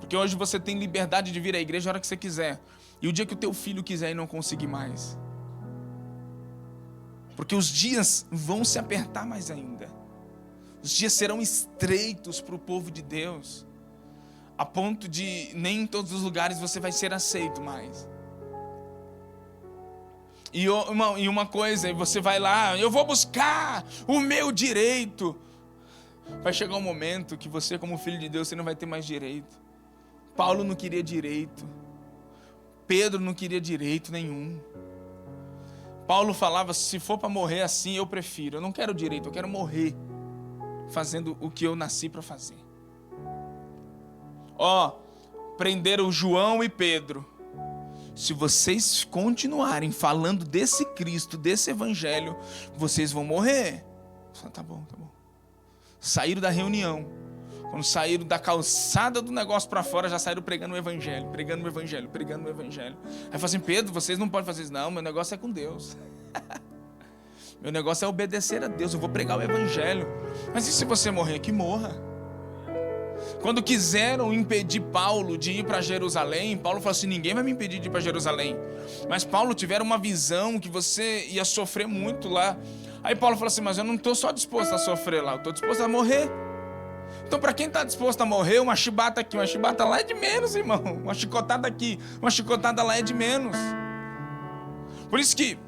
Porque hoje você tem liberdade de vir à igreja a hora que você quiser. E o dia que o teu filho quiser e não conseguir mais. Porque os dias vão se apertar mais ainda. Os dias serão estreitos para o povo de Deus. A ponto de nem em todos os lugares você vai ser aceito mais. E uma coisa, você vai lá, eu vou buscar o meu direito. Vai chegar um momento que você, como filho de Deus, você não vai ter mais direito. Paulo não queria direito. Pedro não queria direito nenhum. Paulo falava, se for para morrer assim, eu prefiro. Eu não quero direito, eu quero morrer fazendo o que eu nasci para fazer. Prenderam João e Pedro. Se vocês continuarem falando desse Cristo, desse evangelho, vocês vão morrer. Tá bom. Saíram da reunião. Quando saíram da calçada do negócio para fora, já saíram pregando o evangelho. Aí falaram assim, Pedro, vocês não podem fazer isso. Não, meu negócio é com Deus. Meu negócio é obedecer a Deus. Eu vou pregar o evangelho. Mas e se você morrer? Que morra. Quando quiseram impedir Paulo de ir para Jerusalém, Paulo falou assim, ninguém vai me impedir de ir para Jerusalém. Mas Paulo tiveram uma visão que você ia sofrer muito lá. Aí Paulo falou assim, mas eu não estou só disposto a sofrer lá, eu estou disposto a morrer. Então para quem está disposto a morrer, uma chibata aqui, uma chibata lá é de menos, irmão. Uma chicotada aqui, uma chicotada lá é de menos. Por isso que,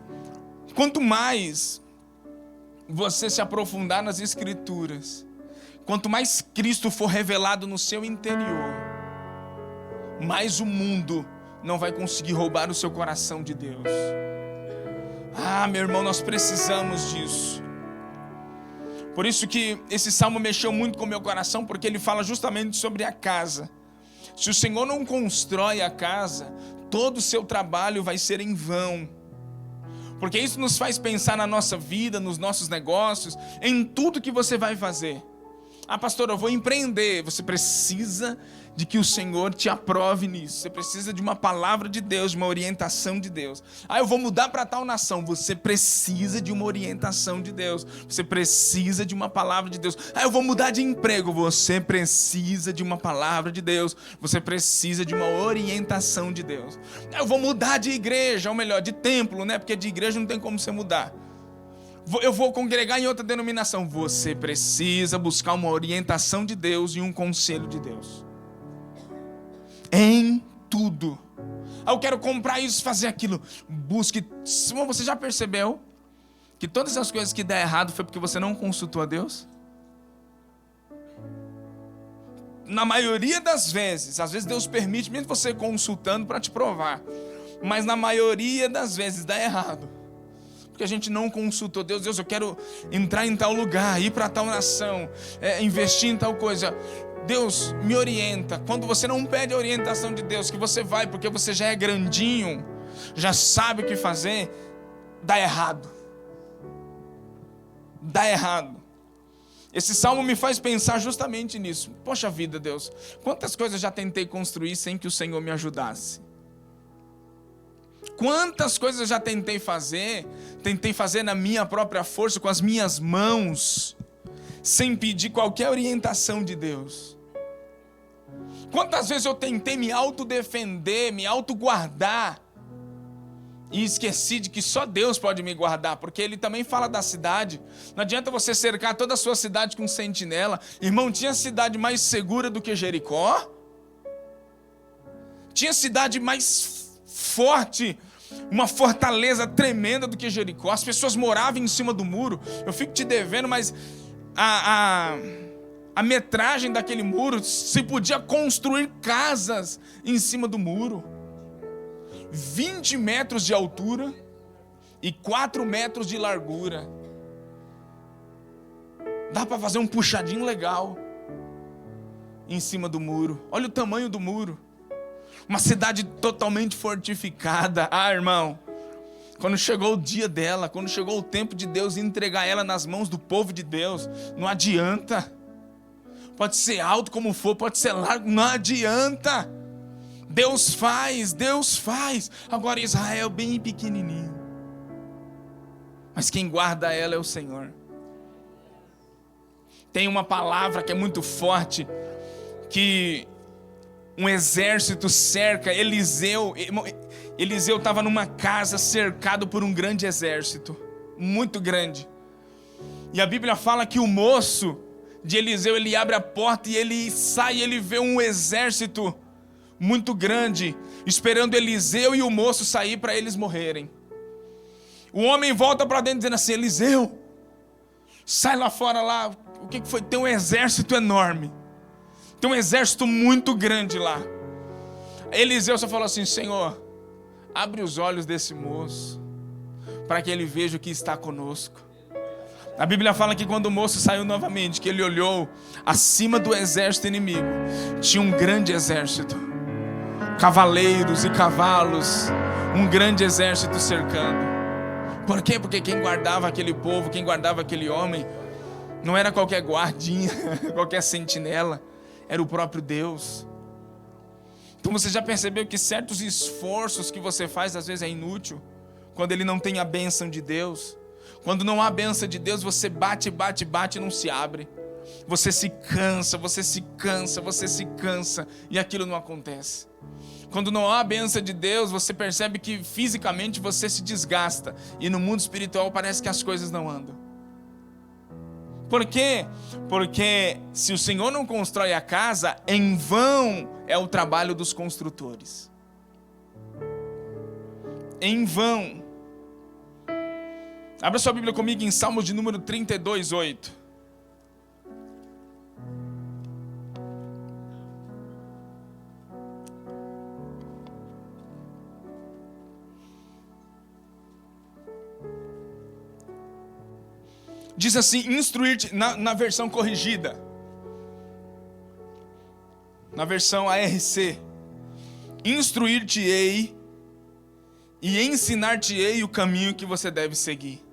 quanto mais você se aprofundar nas Escrituras, quanto mais Cristo for revelado no seu interior, mais o mundo não vai conseguir roubar o seu coração de Deus. Meu irmão, nós precisamos disso. Por isso que esse salmo mexeu muito com o meu coração, porque ele fala justamente sobre a casa. Se o Senhor não constrói a casa, todo o seu trabalho vai ser em vão. Porque isso nos faz pensar na nossa vida, nos nossos negócios, em tudo que você vai fazer. Pastor, eu vou empreender. Você precisa de que o Senhor te aprove nisso. Você precisa de uma palavra de Deus, de uma orientação de Deus. Eu vou mudar para tal nação. Você precisa de uma orientação de Deus. Você precisa de uma palavra de Deus. Eu vou mudar de emprego. Você precisa de uma palavra de Deus. Você precisa de uma orientação de Deus. Eu vou mudar de igreja, ou melhor, de templo, né? Porque de igreja não tem como você mudar. Eu vou congregar em outra denominação. Você precisa buscar uma orientação de Deus e um conselho de Deus. Em tudo. Eu quero comprar isso, fazer aquilo. Busque. Você já percebeu que todas as coisas que der errado foi porque você não consultou a Deus? Na maioria das vezes, às vezes Deus permite mesmo você consultando para te provar. Mas na maioria das vezes dá errado. Porque a gente não consultou Deus. Deus, eu quero entrar em tal lugar, ir para tal nação, investir em tal coisa. Deus, me orienta. Quando você não pede a orientação de Deus, que você vai porque você já é grandinho, já sabe o que fazer, dá errado. Dá errado. Esse salmo me faz pensar justamente nisso. Poxa vida, Deus, quantas coisas já tentei construir sem que o Senhor me ajudasse? Quantas coisas eu já tentei fazer na minha própria força, com as minhas mãos, sem pedir qualquer orientação de Deus. Quantas vezes eu tentei me autodefender, me autoguardar, e esqueci de que só Deus pode me guardar, porque Ele também fala da cidade. Não adianta você cercar toda a sua cidade com sentinela. Irmão, tinha cidade mais segura do que Jericó? Tinha cidade mais forte, uma fortaleza tremenda do que Jericó. As pessoas moravam em cima do muro. Eu fico te devendo, mas a metragem daquele muro, se podia construir casas em cima do muro. 20 metros de altura e 4 metros de largura. Dá para fazer um puxadinho legal em cima do muro. Olha o tamanho do muro. Uma cidade totalmente fortificada. Irmão, quando chegou o dia dela, quando chegou o tempo de Deus entregar ela nas mãos do povo de Deus, não adianta. Pode ser alto como for, pode ser largo, não adianta. Deus faz. Agora Israel bem pequenininho. Mas quem guarda ela é o Senhor. Tem uma palavra que é muito forte, que um exército cerca Eliseu. Eliseu estava numa casa cercado por um grande exército, muito grande. E a Bíblia fala que o moço de Eliseu, ele abre a porta e ele sai, e ele vê um exército muito grande, esperando Eliseu e o moço sair para eles morrerem. O homem volta para dentro dizendo assim: Eliseu, sai lá fora lá, o que foi? Tem um exército enorme, tem um exército muito grande lá. Eliseu só falou assim: Senhor, abre os olhos desse moço, para que ele veja o que está conosco. A Bíblia fala que quando o moço saiu novamente, que ele olhou acima do exército inimigo, tinha um grande exército, cavaleiros e cavalos, um grande exército cercando. Por quê? Porque quem guardava aquele povo, quem guardava aquele homem, não era qualquer guardinha, qualquer sentinela, era o próprio Deus. Então você já percebeu que certos esforços que você faz às vezes é inútil, quando ele não tem a bênção de Deus? Quando não há bênção de Deus, você bate e não se abre. Você se cansa, e aquilo não acontece. Quando não há a bênção de Deus, você percebe que fisicamente você se desgasta, e no mundo espiritual parece que as coisas não andam. Por quê? Porque se o Senhor não constrói a casa, em vão é o trabalho dos construtores. Em vão. Abra sua Bíblia comigo em Salmos de número 32, 8. Diz assim, instruir-te, na versão corrigida, na versão ARC, instruir-te-ei e ensinar-te-ei o caminho que você deve seguir.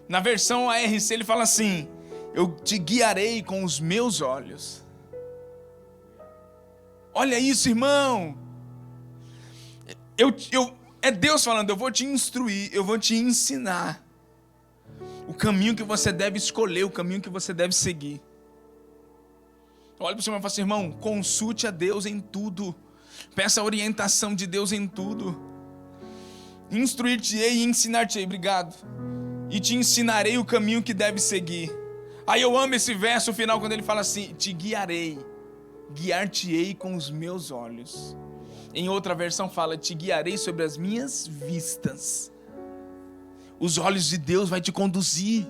Na versão ARC ele fala assim: eu te guiarei com os meus olhos. Olha isso, irmão. É Deus falando: eu vou te instruir, eu vou te ensinar o caminho que você deve escolher, o caminho que você deve seguir. Olha para o seu irmão e fala assim: irmão, consulte a Deus em tudo. Peça a orientação de Deus em tudo. Instruir-te-ei e ensinar-te-ei, obrigado. E te ensinarei o caminho que deve seguir. Aí eu amo esse verso final quando ele fala assim: te guiarei, guiar-te-ei com os meus olhos. Em outra versão fala: te guiarei sobre as minhas vistas. Os olhos de Deus vai te conduzir.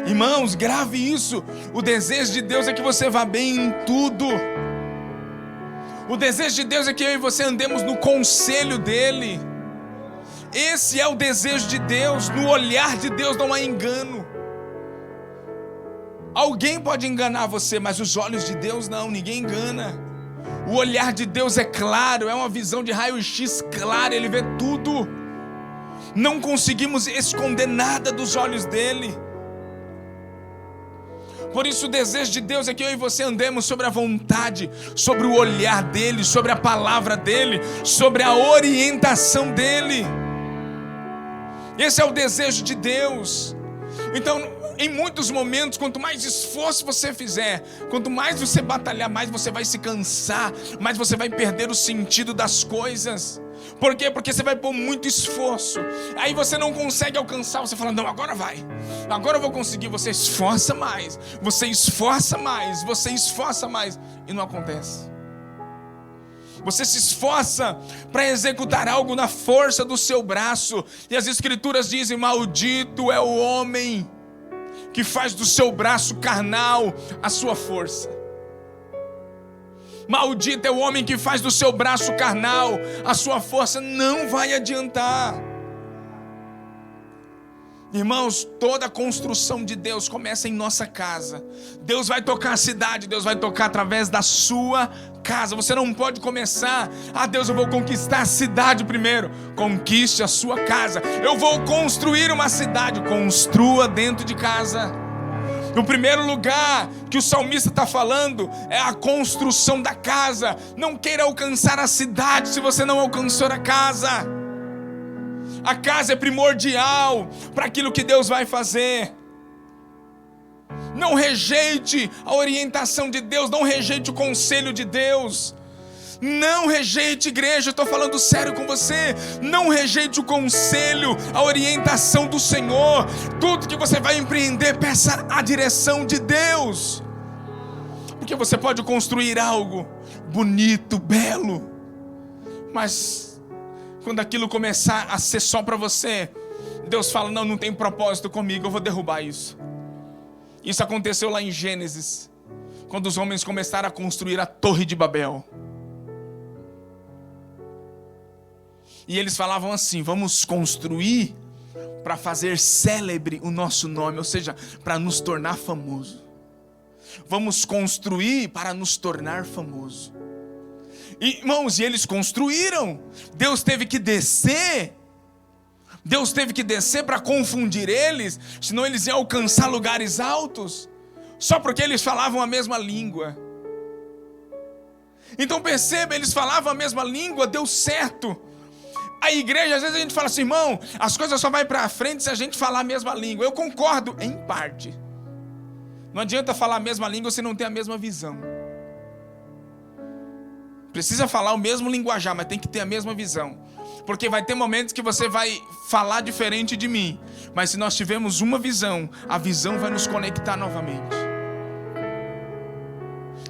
Irmãos, grave isso. O desejo de Deus é que você vá bem em tudo. O desejo de Deus é que eu e você andemos no conselho dEle. Esse é o desejo de Deus. No olhar de Deus não há engano. Alguém pode enganar você, mas os olhos de Deus não, ninguém engana. O olhar de Deus é claro, é uma visão de raio-x clara, Ele vê tudo. Não conseguimos esconder nada dos olhos dEle. Por isso o desejo de Deus é que eu e você andemos sobre a vontade, sobre o olhar dEle, sobre a palavra dEle, sobre a orientação dEle. Esse é o desejo de Deus. Então, em muitos momentos, quanto mais esforço você fizer, quanto mais você batalhar, mais você vai se cansar, mais você vai perder o sentido das coisas. Por quê? Porque você vai pôr muito esforço, aí você não consegue alcançar, você fala: não, agora vai, agora eu vou conseguir. Você esforça mais, você esforça mais, você esforça mais, e não acontece. Você se esforça para executar algo na força do seu braço, e as Escrituras dizem: maldito é o homem que faz do seu braço carnal a sua força. Maldito é o homem que faz do seu braço carnal a sua força. Não vai adiantar. Irmãos, toda a construção de Deus começa em nossa casa. Deus vai tocar a cidade, Deus vai tocar através da sua casa. Você não pode começar: Deus, eu vou conquistar a cidade primeiro. Conquiste a sua casa. Eu vou construir uma cidade. Construa dentro de casa. O primeiro lugar que o salmista está falando é a construção da casa. Não queira alcançar a cidade se você não alcançou a casa. A casa é primordial para aquilo que Deus vai fazer. Não rejeite a orientação de Deus, não rejeite o conselho de Deus. Não rejeite, igreja, eu estou falando sério com você. Não rejeite o conselho, a orientação do Senhor. Tudo que você vai empreender, peça a direção de Deus. Porque você pode construir algo bonito, belo, mas quando aquilo começar a ser só para você, Deus fala, não tem propósito comigo, eu vou derrubar isso. Isso aconteceu lá em Gênesis, quando os homens começaram a construir a Torre de Babel. E eles falavam assim, vamos construir para fazer célebre o nosso nome, ou seja, para nos tornar famoso. Vamos construir para nos tornar famoso. E, irmãos, e eles construíram. Deus teve que descer para confundir eles, senão eles iam alcançar lugares altos, só porque eles falavam a mesma língua. Então perceba, eles falavam a mesma língua, deu certo. A igreja, às vezes a gente fala assim, irmão, as coisas só vão para frente se a gente falar a mesma língua. Eu concordo em parte. Não adianta falar a mesma língua se não tem a mesma visão. Precisa falar o mesmo linguajar, mas tem que ter a mesma visão. Porque vai ter momentos que você vai falar diferente de mim, mas se nós tivermos uma visão, a visão vai nos conectar novamente.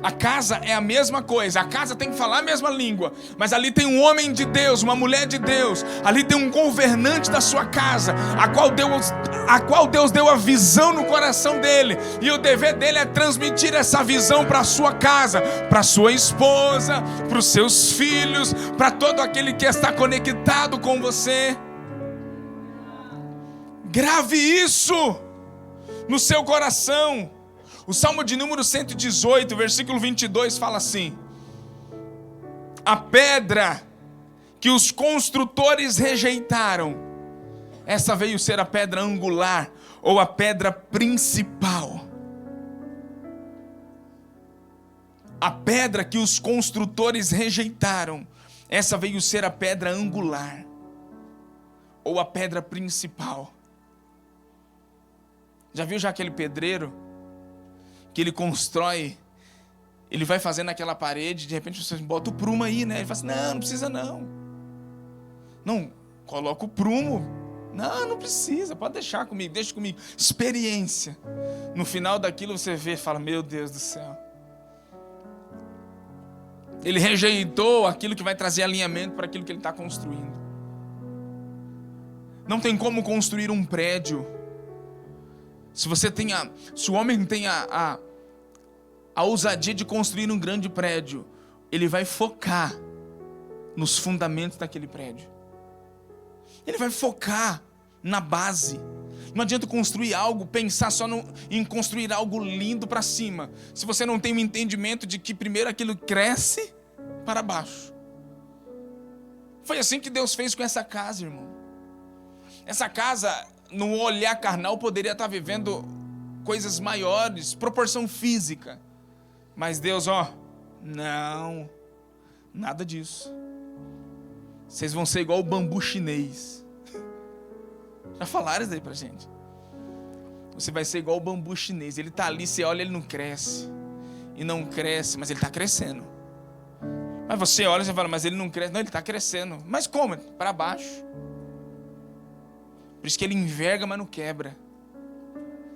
A casa é a mesma coisa, a casa tem que falar a mesma língua, mas ali tem um homem de Deus, uma mulher de Deus, ali tem um governante da sua casa, a qual Deus deu a visão no coração dele, e o dever dele é transmitir essa visão para a sua casa, para a sua esposa, para os seus filhos, para todo aquele que está conectado com você. Grave isso no seu coração. O Salmo de número 118, versículo 22 fala assim: a pedra que os construtores rejeitaram, essa veio ser a pedra angular, ou a pedra principal. A pedra que os construtores rejeitaram, essa veio ser a pedra angular, ou a pedra principal. Já viu aquele pedreiro que ele constrói, ele vai fazendo aquela parede, de repente você bota o prumo aí, né? Ele fala assim, não precisa não. Não, coloca o prumo. Não precisa, pode deixa comigo. Experiência. No final daquilo você vê e fala, meu Deus do céu. Ele rejeitou aquilo que vai trazer alinhamento para aquilo que ele está construindo. Não tem como construir um prédio. Se o homem tem a ousadia de construir um grande prédio, ele vai focar nos fundamentos daquele prédio. Ele vai focar na base. Não adianta construir algo, pensar só em construir algo lindo para cima, se você não tem um entendimento de que primeiro aquilo cresce para baixo. Foi assim que Deus fez com essa casa, irmão. Essa casa, no olhar carnal, poderia estar vivendo coisas maiores, proporção física. Mas Deus, não, nada disso. Vocês vão ser igual o bambu chinês. Já falaram isso aí pra gente. Você vai ser igual o bambu chinês. Ele tá ali, você olha, ele não cresce. E não cresce, mas ele tá crescendo. Mas você olha e você fala, mas ele não cresce. Não, ele tá crescendo. Mas como? Para baixo. Por isso que ele enverga, mas não quebra.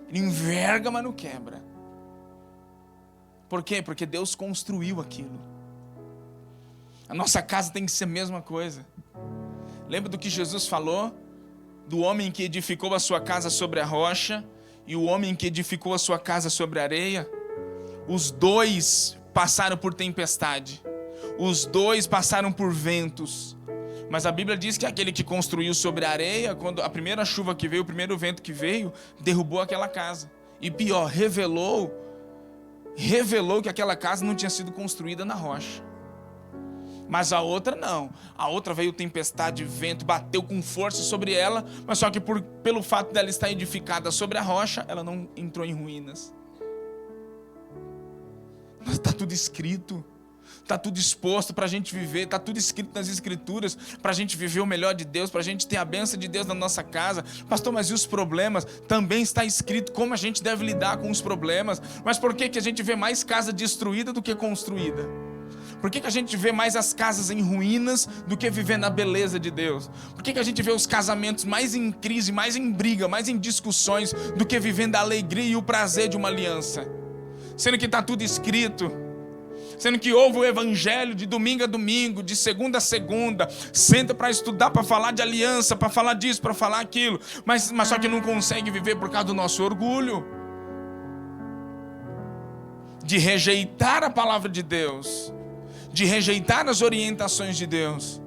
Ele enverga, mas não quebra. Por quê? Porque Deus construiu aquilo. A nossa casa tem que ser a mesma coisa. Lembra do que Jesus falou? Do homem que edificou a sua casa sobre a rocha e o homem que edificou a sua casa sobre a areia. Os dois passaram por tempestade. Os dois passaram por ventos. Mas a Bíblia diz que aquele que construiu sobre a areia, quando a primeira chuva que veio, o primeiro vento que veio, derrubou aquela casa. E pior, revelou que aquela casa não tinha sido construída na rocha. Mas a outra não. A outra veio tempestade, vento, bateu com força sobre ela, mas só que pelo fato dela estar edificada sobre a rocha, ela não entrou em ruínas. Mas está tudo escrito. Está tudo exposto para a gente viver, está tudo escrito nas Escrituras para a gente viver o melhor de Deus, para a gente ter a bênção de Deus na nossa casa. Pastor, mas e os problemas? Também está escrito como a gente deve lidar com os problemas. Mas por que a gente vê mais casa destruída do que construída? Por que a gente vê mais as casas em ruínas do que viver na beleza de Deus? Por que a gente vê os casamentos mais em crise, mais em briga, mais em discussões do que vivendo a alegria e o prazer de uma aliança? Sendo que está tudo escrito, sendo que ouve o evangelho de domingo a domingo, de segunda a segunda, senta para estudar, para falar de aliança, para falar disso, para falar aquilo, mas só que não consegue viver por causa do nosso orgulho, de rejeitar a palavra de Deus, de rejeitar as orientações de Deus.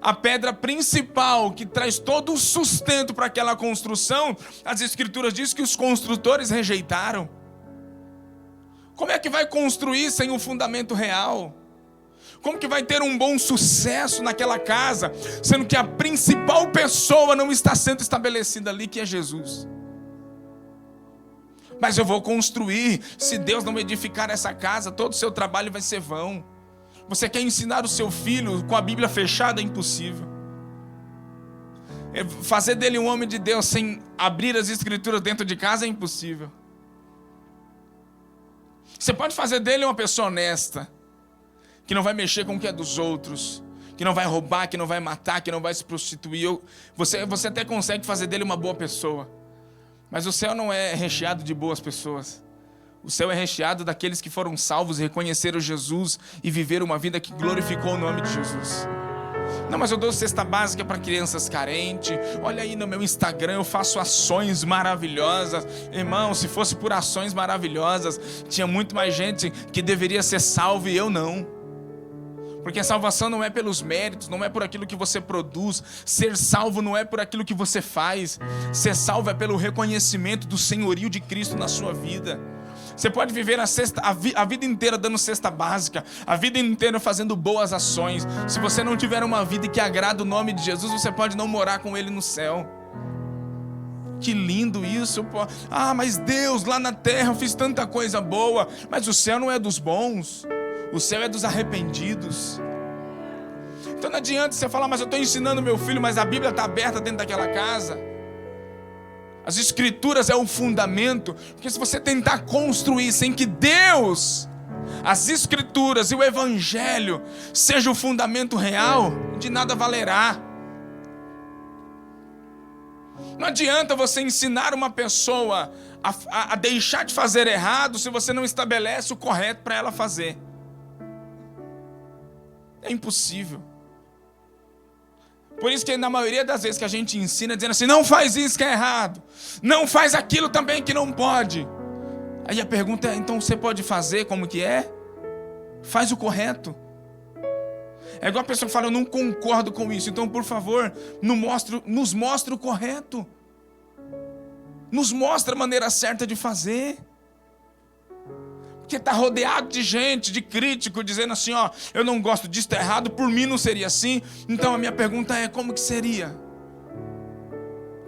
A pedra principal que traz todo o sustento para aquela construção, as Escrituras dizem que os construtores rejeitaram. Como é que vai construir sem o fundamento real? Como que vai ter um bom sucesso naquela casa, sendo que a principal pessoa não está sendo estabelecida ali, que é Jesus? Mas eu vou construir, se Deus não edificar essa casa, todo o seu trabalho vai ser vão. Você quer ensinar o seu filho com a Bíblia fechada? É impossível. Fazer dele um homem de Deus sem abrir as Escrituras dentro de casa é impossível. Você pode fazer dele uma pessoa honesta, que não vai mexer com o que é dos outros, que não vai roubar, que não vai matar, que não vai se prostituir. Você até consegue fazer dele uma boa pessoa. Mas o céu não é recheado de boas pessoas. O céu é recheado daqueles que foram salvos, reconheceram Jesus e viveram uma vida que glorificou o nome de Jesus. Não, mas eu dou cesta básica para crianças carentes. Olha aí no meu Instagram, eu faço ações maravilhosas. Irmão, se fosse por ações maravilhosas, tinha muito mais gente que deveria ser salva e eu não. Porque a salvação não é pelos méritos, não é por aquilo que você produz. Ser salvo não é por aquilo que você faz. Ser salvo é pelo reconhecimento do senhorio de Cristo na sua vida. Você pode viver a vida inteira dando cesta básica, a vida inteira fazendo boas ações. Se você não tiver uma vida que agrada o nome de Jesus, você pode não morar com Ele no céu. Que lindo isso. Ah, mas Deus, lá na terra eu fiz tanta coisa boa. Mas o céu não é dos bons, o céu é dos arrependidos. Então não adianta você falar, mas eu estou ensinando meu filho, mas a Bíblia está aberta dentro daquela casa. As Escrituras é o fundamento, porque se você tentar construir sem que Deus, as Escrituras e o Evangelho seja o fundamento real, de nada valerá. Não adianta você ensinar uma pessoa a deixar de fazer errado se você não estabelece o correto para ela fazer. É impossível. Por isso que na maioria das vezes que a gente ensina, dizendo assim, não faz isso que é errado, não faz aquilo também que não pode. Aí a pergunta é, então você pode fazer como que é? Faz o correto. É igual a pessoa que fala, eu não concordo com isso, então por favor, nos mostre o correto. Nos mostre a maneira certa de fazer. Porque está rodeado de gente, de crítico, dizendo assim, ó, eu não gosto disso, está errado, por mim não seria assim. Então a minha pergunta é, como que seria?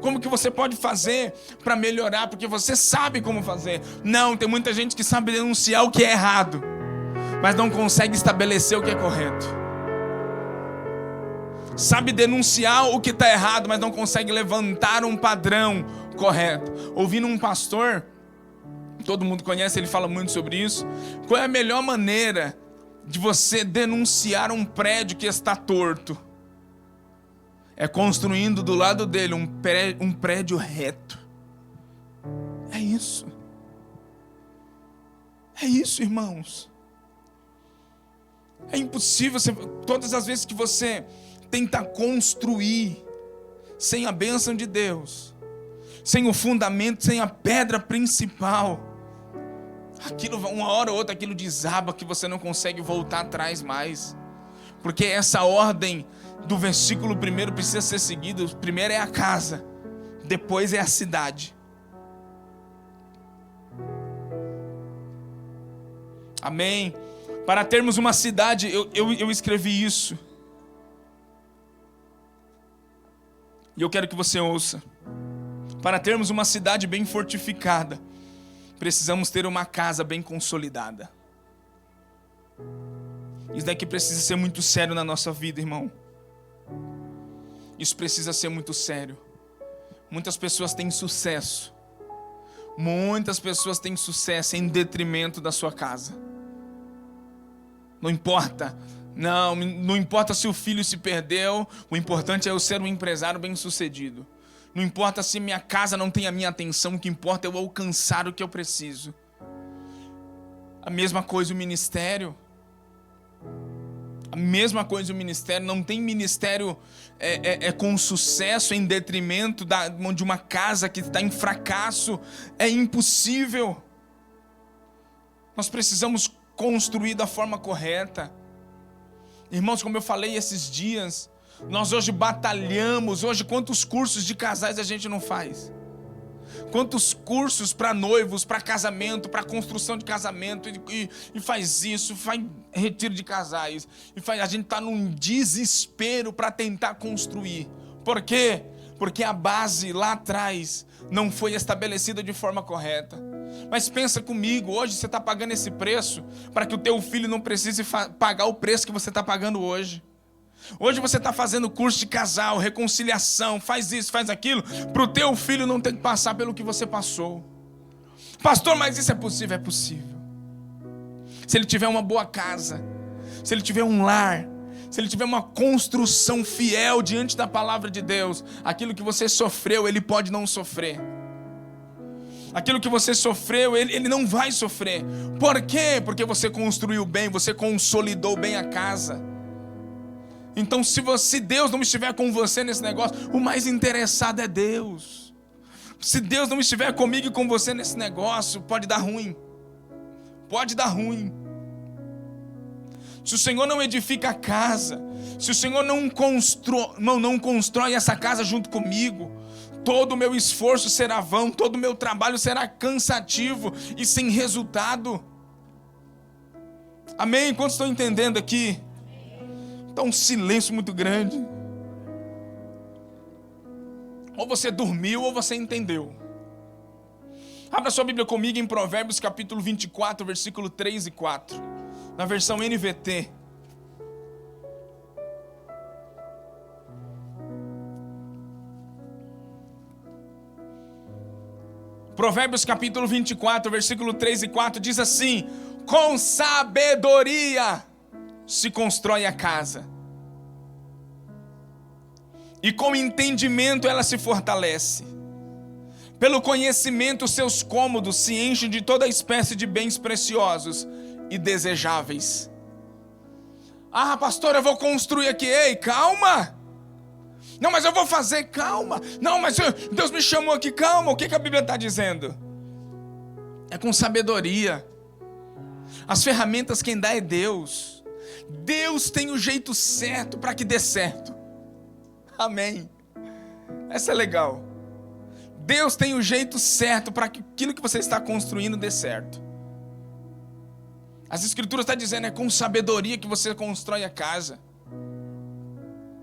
Como que você pode fazer para melhorar? Porque você sabe como fazer. Não, tem muita gente que sabe denunciar o que é errado, mas não consegue estabelecer o que é correto. Sabe denunciar o que está errado, mas não consegue levantar um padrão correto. Ouvindo um pastor, todo mundo conhece, ele fala muito sobre isso. Qual é a melhor maneira de você denunciar um prédio que está torto? É construindo do lado dele um prédio reto. É isso. É isso, irmãos. É impossível, todas as vezes que você tenta construir sem a bênção de Deus, sem o fundamento, sem a pedra principal, aquilo, uma hora ou outra, aquilo desaba que você não consegue voltar atrás mais. Porque essa ordem do versículo 1 precisa ser seguida. Primeiro é a casa, depois é a cidade. Amém? Para termos uma cidade, eu escrevi isso. E eu quero que você ouça. Para termos uma cidade bem fortificada, precisamos ter uma casa bem consolidada. Isso daqui precisa ser muito sério na nossa vida, irmão. Isso precisa ser muito sério. Muitas pessoas têm sucesso. Muitas pessoas têm sucesso em detrimento da sua casa. Não importa. Não importa se o filho se perdeu. O importante é eu ser um empresário bem-sucedido. Não importa se minha casa não tem a minha atenção. O que importa é eu alcançar o que eu preciso. A mesma coisa o ministério. A mesma coisa o ministério. Não tem ministério com sucesso em detrimento de uma casa que está em fracasso. É impossível. Nós precisamos construir da forma correta. Irmãos, como eu falei esses dias, nós hoje batalhamos. Hoje, quantos cursos de casais a gente não faz? Quantos cursos para noivos, para casamento, para construção de casamento, e faz isso, faz retiro de casais, a gente está num desespero para tentar construir. Por quê? Porque a base lá atrás não foi estabelecida de forma correta. Mas pensa comigo, hoje você está pagando esse preço para que o teu filho não precise pagar o preço que você está pagando hoje. Hoje você está fazendo curso de casal, reconciliação, faz isso, faz aquilo, para o teu filho não ter que passar pelo que você passou. Pastor, mas isso é possível? É possível. Se ele tiver uma boa casa, se ele tiver um lar, se ele tiver uma construção fiel diante da palavra de Deus, aquilo que você sofreu, ele pode não sofrer. Aquilo que você sofreu, ele não vai sofrer. Por quê? Porque você construiu bem, você consolidou bem a casa. Então, se Deus não estiver com você nesse negócio, o mais interessado é Deus. Se Deus não estiver comigo e com você nesse negócio, pode dar ruim. Pode dar ruim. Se o Senhor não edifica a casa, se o Senhor não constrói essa casa junto comigo, todo o meu esforço será vão, todo o meu trabalho será cansativo e sem resultado. Amém? Quantos estão entendendo aqui? Está um silêncio muito grande. Ou você dormiu ou você entendeu. Abra sua Bíblia comigo em Provérbios capítulo 24, versículo 3 e 4. Na versão NVT. Provérbios capítulo 24, versículo 3 e 4 diz assim: com sabedoria se constrói a casa, e com entendimento ela se fortalece. Pelo conhecimento seus cômodos se enchem de toda espécie de bens preciosos e desejáveis. Ah, pastor, eu vou construir aqui. Ei, calma. Não, mas eu vou fazer, calma. Não, mas Deus me chamou aqui, calma. O que a Bíblia está dizendo? É com sabedoria. As ferramentas quem dá é Deus. Deus tem o jeito certo para que dê certo. Amém. Essa é legal. Deus tem o jeito certo para que aquilo que você está construindo dê certo. As Escrituras estão dizendo, é com sabedoria que você constrói a casa.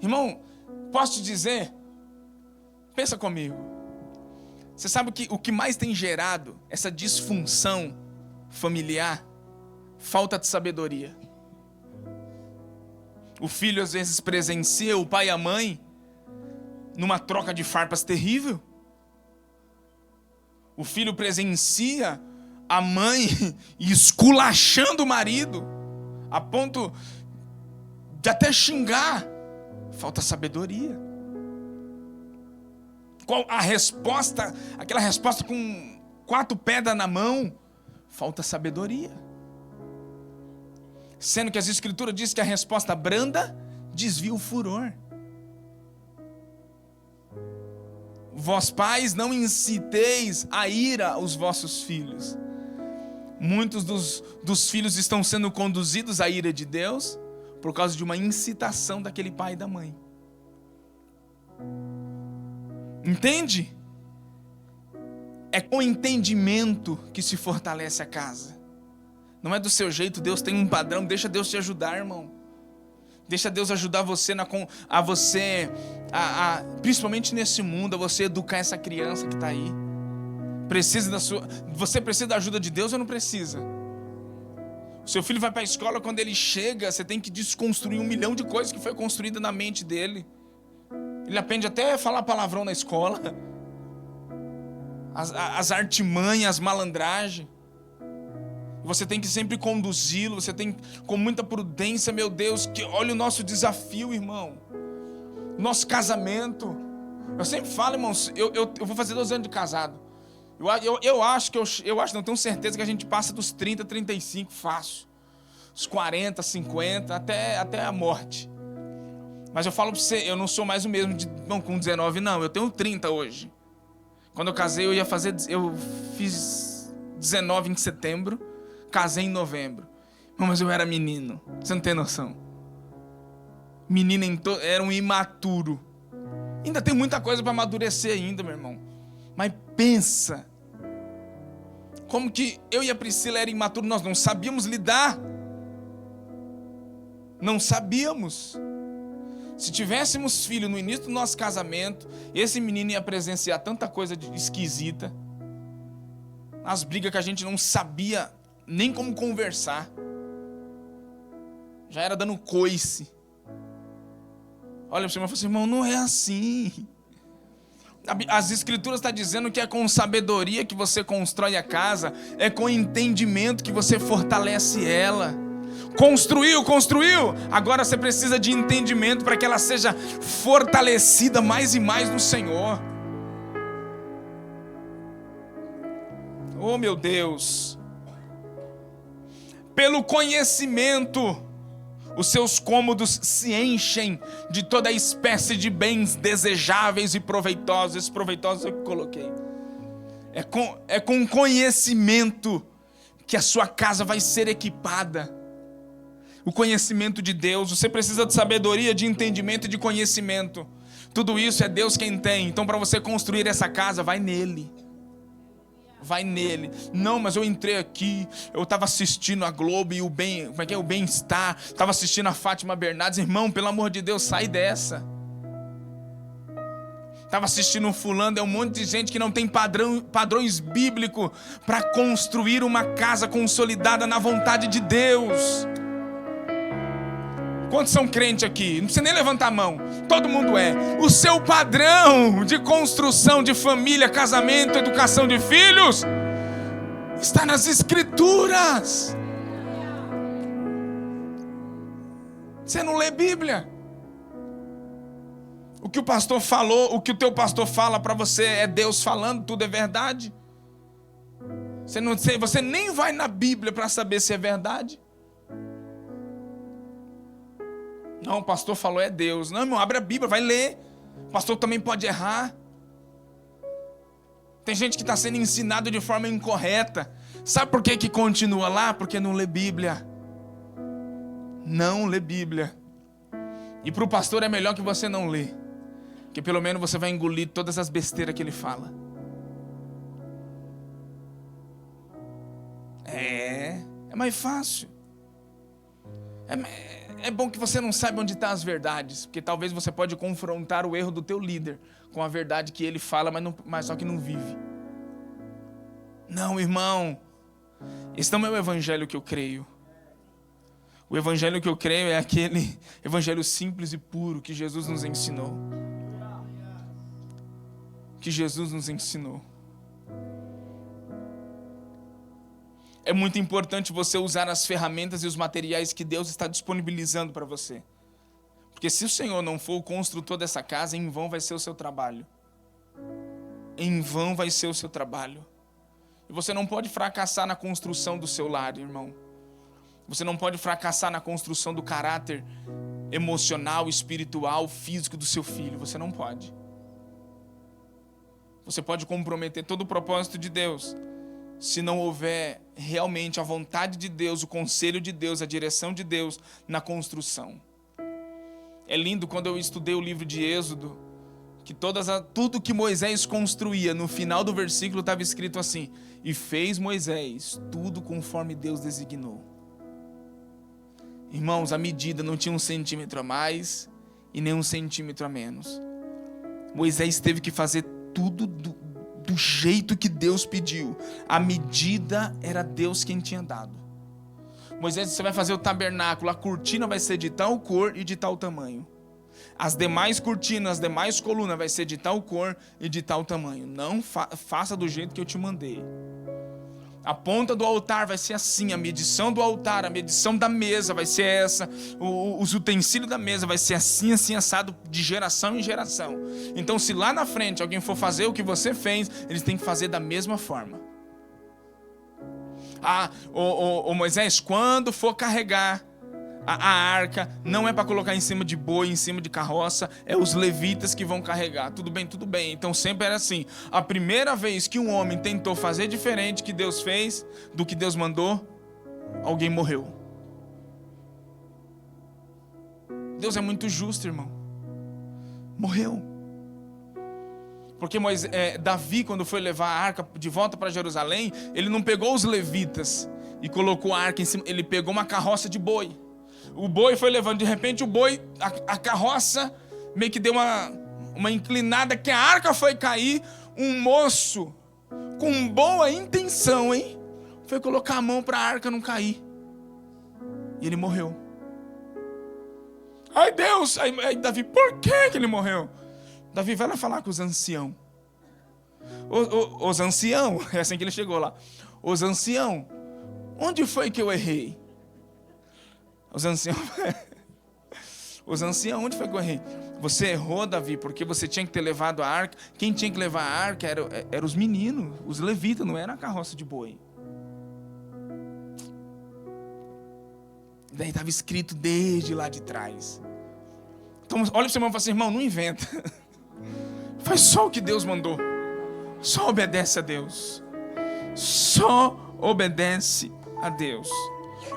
Irmão, posso te dizer? Pensa comigo. Você sabe que o que mais tem gerado essa disfunção familiar? Falta de sabedoria. O filho às vezes presencia o pai e a mãe numa troca de farpas terrível. O filho presencia a mãe esculachando o marido, a ponto de até xingar. Falta sabedoria. Qual a resposta? Aquela resposta com 4 pedras na mão. Falta sabedoria. Sendo que as Escrituras dizem que a resposta branda desvia o furor. Vós pais, não inciteis a ira aos vossos filhos. Muitos dos filhos estão sendo conduzidos à ira de Deus por causa de uma incitação daquele pai e da mãe. Entende? É com entendimento que se fortalece a casa. Não é do seu jeito, Deus tem um padrão. Deixa Deus te ajudar, irmão. Deixa Deus ajudar você principalmente nesse mundo, a você educar essa criança que está aí. Você precisa da ajuda de Deus ou não precisa? Seu filho vai para a escola, quando ele chega, você tem que desconstruir 1 milhão de coisas que foi construída na mente dele. Ele aprende até a falar palavrão na escola. As artimanhas, as malandragens. Você tem que sempre conduzi-lo, você tem com muita prudência, meu Deus, que olha o nosso desafio, irmão. Nosso casamento. Eu sempre falo, irmãos, eu vou fazer 2 anos de casado. Eu acho, não tenho certeza que a gente passa dos 30, 35 fácil. Os 40, 50, até a morte. Mas eu falo pra você, eu não sou mais o mesmo com 19, não. Eu tenho 30 hoje. Quando eu casei, eu fiz 19 em setembro, casei em novembro. Mas eu era menino, você não tem noção. Menino era um imaturo. Ainda tem muita coisa para amadurecer ainda, meu irmão. Mas pensa, como que eu e a Priscila eram imaturos, nós não sabíamos lidar. Não sabíamos. Se tivéssemos filho no início do nosso casamento, esse menino ia presenciar tanta coisa esquisita. As brigas que a gente não sabia nem como conversar. Já era dando coice. Olha para você e fala assim, irmão, não é assim. As escrituras estão dizendo que é com sabedoria que você constrói a casa, é com entendimento que você fortalece ela. Construiu, agora você precisa de entendimento para que ela seja fortalecida mais e mais no Senhor. Oh, meu Deus. Pelo conhecimento, os seus cômodos se enchem de toda espécie de bens desejáveis e proveitosos. Esse proveitoso eu coloquei. É com conhecimento que a sua casa vai ser equipada. O conhecimento de Deus. Você precisa de sabedoria, de entendimento e de conhecimento. Tudo isso é Deus quem tem. Então, para você construir essa casa, vai nele. Vai nele. Não, mas eu entrei aqui, eu estava assistindo a Globo e o Bem-Estar, estava assistindo a Fátima Bernardes. Irmão, pelo amor de Deus, sai dessa. Estava assistindo um fulano, é um monte de gente que não tem padrões bíblicos para construir uma casa consolidada na vontade de Deus. Quantos são crentes aqui? Não precisa nem levantar a mão. Todo mundo é. O seu padrão de construção de família, casamento, educação de filhos está nas Escrituras. Você não lê Bíblia. O que o pastor falou, o que o teu pastor fala para você é Deus falando, tudo é verdade. Você nem vai na Bíblia para saber se é verdade. Não, o pastor falou é Deus. Não, irmão, abre a Bíblia, vai ler. O pastor também pode errar. Tem gente que está sendo ensinado de forma incorreta. Sabe por que continua lá? Porque não lê Bíblia. Não lê Bíblia. E para o pastor é melhor que você não lê. Porque pelo menos você vai engolir todas as besteiras que ele fala. É mais fácil. É bom que você não saiba onde estão as verdades, porque talvez você pode confrontar o erro do teu líder com a verdade que ele fala, mas só que não vive. Não, irmão. Esse não é o evangelho que eu creio. O evangelho que eu creio é aquele evangelho simples e puro que Jesus nos ensinou. Que Jesus nos ensinou. É muito importante você usar as ferramentas e os materiais que Deus está disponibilizando para você. Porque se o Senhor não for o construtor dessa casa, em vão vai ser o seu trabalho. Em vão vai ser o seu trabalho. E você não pode fracassar na construção do seu lar, irmão. Você não pode fracassar na construção do caráter emocional, espiritual, físico do seu filho. Você não pode. Você pode comprometer todo o propósito de Deus se não houver realmente a vontade de Deus, o conselho de Deus, a direção de Deus na construção. É lindo quando eu estudei o livro de Êxodo, que tudo que Moisés construía, no final do versículo estava escrito assim: e fez Moisés tudo conforme Deus designou. Irmãos, a medida não tinha 1 centímetro a mais e nem 1 centímetro a menos. Moisés teve que fazer tudo do jeito que Deus pediu. A medida era Deus quem tinha dado. Moisés, você vai fazer o tabernáculo, a cortina vai ser de tal cor e de tal tamanho. As demais cortinas, as demais colunas vai ser de tal cor e de tal tamanho. Não faça do jeito que eu te mandei. A ponta do altar vai ser assim, a medição do altar, a medição da mesa vai ser essa, os utensílios da mesa vai ser assim, assim, assado, de geração em geração. Então, se lá na frente alguém for fazer o que você fez, eles têm que fazer da mesma forma. Moisés, quando for carregar a arca, não é para colocar em cima de boi, em cima de carroça, é os levitas que vão carregar. Tudo bem, tudo bem. Então sempre era assim. A primeira vez que um homem tentou fazer diferente que Deus fez, do que Deus mandou, alguém morreu. Deus é muito justo, irmão. Morreu. Porque Davi, quando foi levar a arca de volta para Jerusalém, ele não pegou os levitas e colocou a arca em cima, ele pegou uma carroça de boi. O boi foi levando, de repente o boi, a carroça meio que deu uma inclinada que a arca foi cair. Um moço com boa intenção, foi colocar a mão para a arca não cair. E ele morreu. Ai Deus, aí Davi, por que ele morreu? Davi vai lá falar com os anciãos. Os anciãos, é assim que ele chegou lá. Os anciãos, onde foi que eu errei? Os anciãos, onde foi que eu errei? Você errou, Davi, porque você tinha que ter levado a arca. Quem tinha que levar a arca eram os meninos, os levitas, não era a carroça de boi. Daí estava escrito desde lá de trás. Então olha para o seu irmão e fala assim, irmão, não inventa. Faz só o que Deus mandou. Só obedece a Deus. Só obedece a Deus.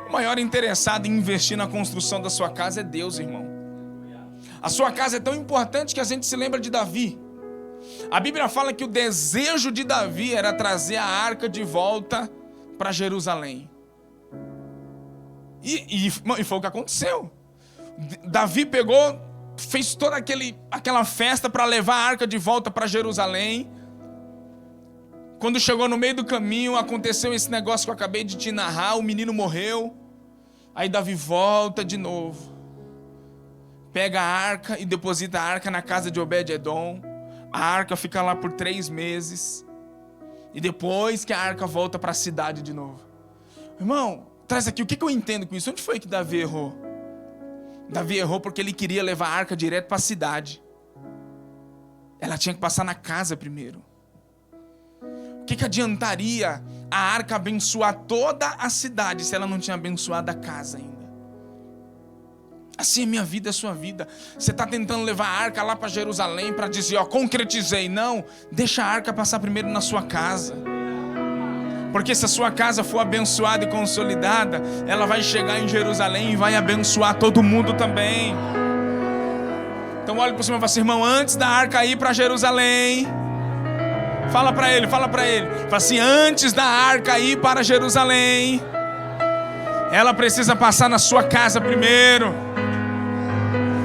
O maior interessado em investir na construção da sua casa é Deus, irmão. A sua casa é tão importante que a gente se lembra de Davi. A Bíblia fala que o desejo de Davi era trazer a arca de volta para Jerusalém. E foi o que aconteceu. Davi pegou, fez toda aquela festa para levar a arca de volta para Jerusalém. Quando chegou no meio do caminho, aconteceu esse negócio que eu acabei de te narrar, o menino morreu. Aí Davi volta de novo. Pega a arca e deposita a arca na casa de Obed-edom. A arca fica lá por 3 meses. E depois que a arca volta para a cidade de novo. Irmão, traz aqui, o que eu entendo com isso? Onde foi que Davi errou? Davi errou porque ele queria levar a arca direto para a cidade. Ela tinha que passar na casa primeiro. O que adiantaria a arca abençoar toda a cidade se ela não tinha abençoado a casa ainda? Assim é minha vida, é a sua vida. Você está tentando levar a arca lá para Jerusalém para dizer, concretizei. Não, deixa a arca passar primeiro na sua casa. Porque se a sua casa for abençoada e consolidada, ela vai chegar em Jerusalém e vai abençoar todo mundo também. Então olha para o Senhor e fala assim, irmão, antes da arca ir para Jerusalém, fala para ele. Fala assim, antes da arca ir para Jerusalém, ela precisa passar na sua casa primeiro.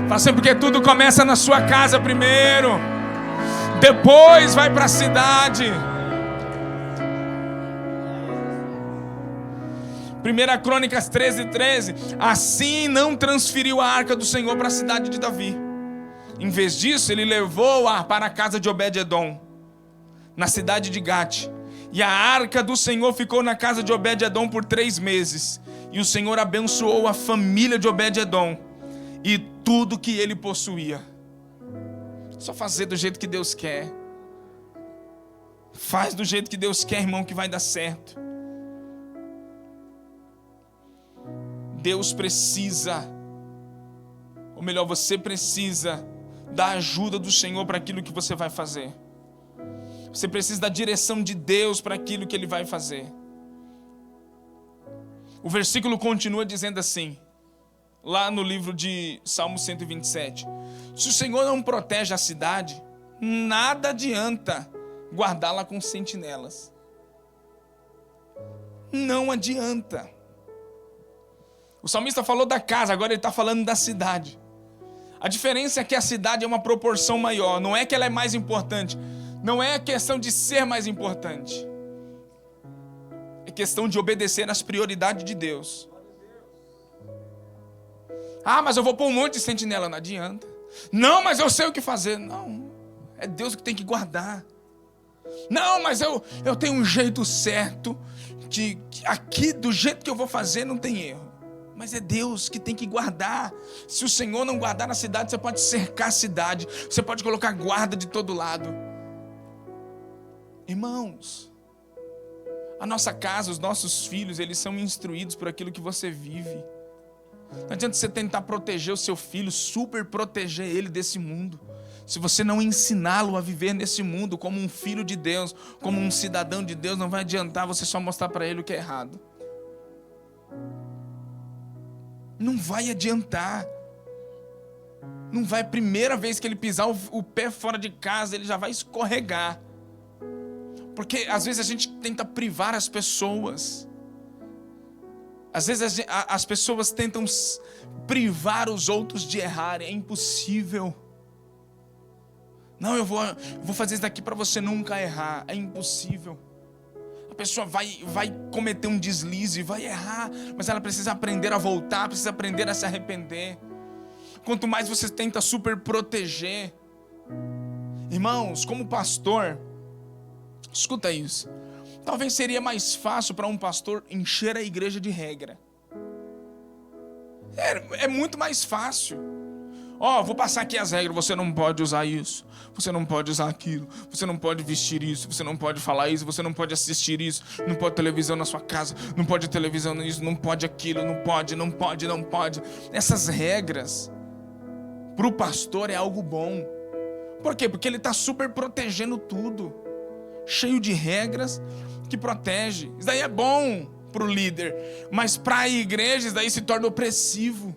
Fala assim, porque tudo começa na sua casa primeiro. Depois vai para a cidade. 1 Crônicas 13:13. Assim não transferiu a arca do Senhor para a cidade de Davi. Em vez disso, ele levou-a para a casa de Obed-edom, na cidade de Gate. E a arca do Senhor ficou na casa de Obed-edom por 3 meses. E o Senhor abençoou a família de Obed-edom e tudo que ele possuía. Só fazer do jeito que Deus quer. Faz do jeito que Deus quer, irmão, que vai dar certo. Deus precisa, ou melhor, você precisa da ajuda do Senhor para aquilo que você vai fazer. Você precisa da direção de Deus para aquilo que Ele vai fazer. O versículo continua dizendo assim, lá no livro de Salmo 127. Se o Senhor não protege a cidade, nada adianta guardá-la com sentinelas. Não adianta. O salmista falou da casa, agora ele está falando da cidade. A diferença é que a cidade é uma proporção maior. Não é que ela é mais importante. Não é questão de ser mais importante. É questão de obedecer às prioridades de Deus. Ah, mas eu vou pôr um monte de sentinela. Não adianta. Não, mas eu sei o que fazer. Não, é Deus que tem que guardar. Não, mas eu tenho um jeito certo, que aqui do jeito que eu vou fazer não tem erro. Mas é Deus que tem que guardar. Se o Senhor não guardar na cidade, você pode cercar a cidade, você pode colocar guarda de todo lado. Irmãos, a nossa casa, os nossos filhos, eles são instruídos por aquilo que você vive. Não adianta você tentar proteger o seu filho, super proteger ele desse mundo, se você não ensiná-lo a viver nesse mundo como um filho de Deus, como um cidadão de Deus. Não vai adiantar você só mostrar para ele o que é errado. Não vai adiantar. Não vai, primeira vez que ele pisar o pé fora de casa, ele já vai escorregar. Porque às vezes a gente tenta privar as pessoas. Às vezes as pessoas tentam privar os outros de errar. É impossível. Não, eu vou fazer isso daqui para você nunca errar. É impossível. A pessoa vai cometer um deslize, vai errar, mas ela precisa aprender a voltar, precisa aprender a se arrepender. Quanto mais você tenta super proteger. Irmãos, como pastor, escuta isso. Talvez seria mais fácil para um pastor encher a igreja de regra. É muito mais fácil. Vou passar aqui as regras. Você não pode usar isso, você não pode usar aquilo, você não pode vestir isso, você não pode falar isso, você não pode assistir isso, não pode televisão na sua casa, não pode televisão nisso, não pode aquilo, não pode. Essas regras para o pastor é algo bom. Por quê? Porque ele está super protegendo tudo, cheio de regras que protege. Isso daí é bom para o líder, mas para a igreja isso daí se torna opressivo.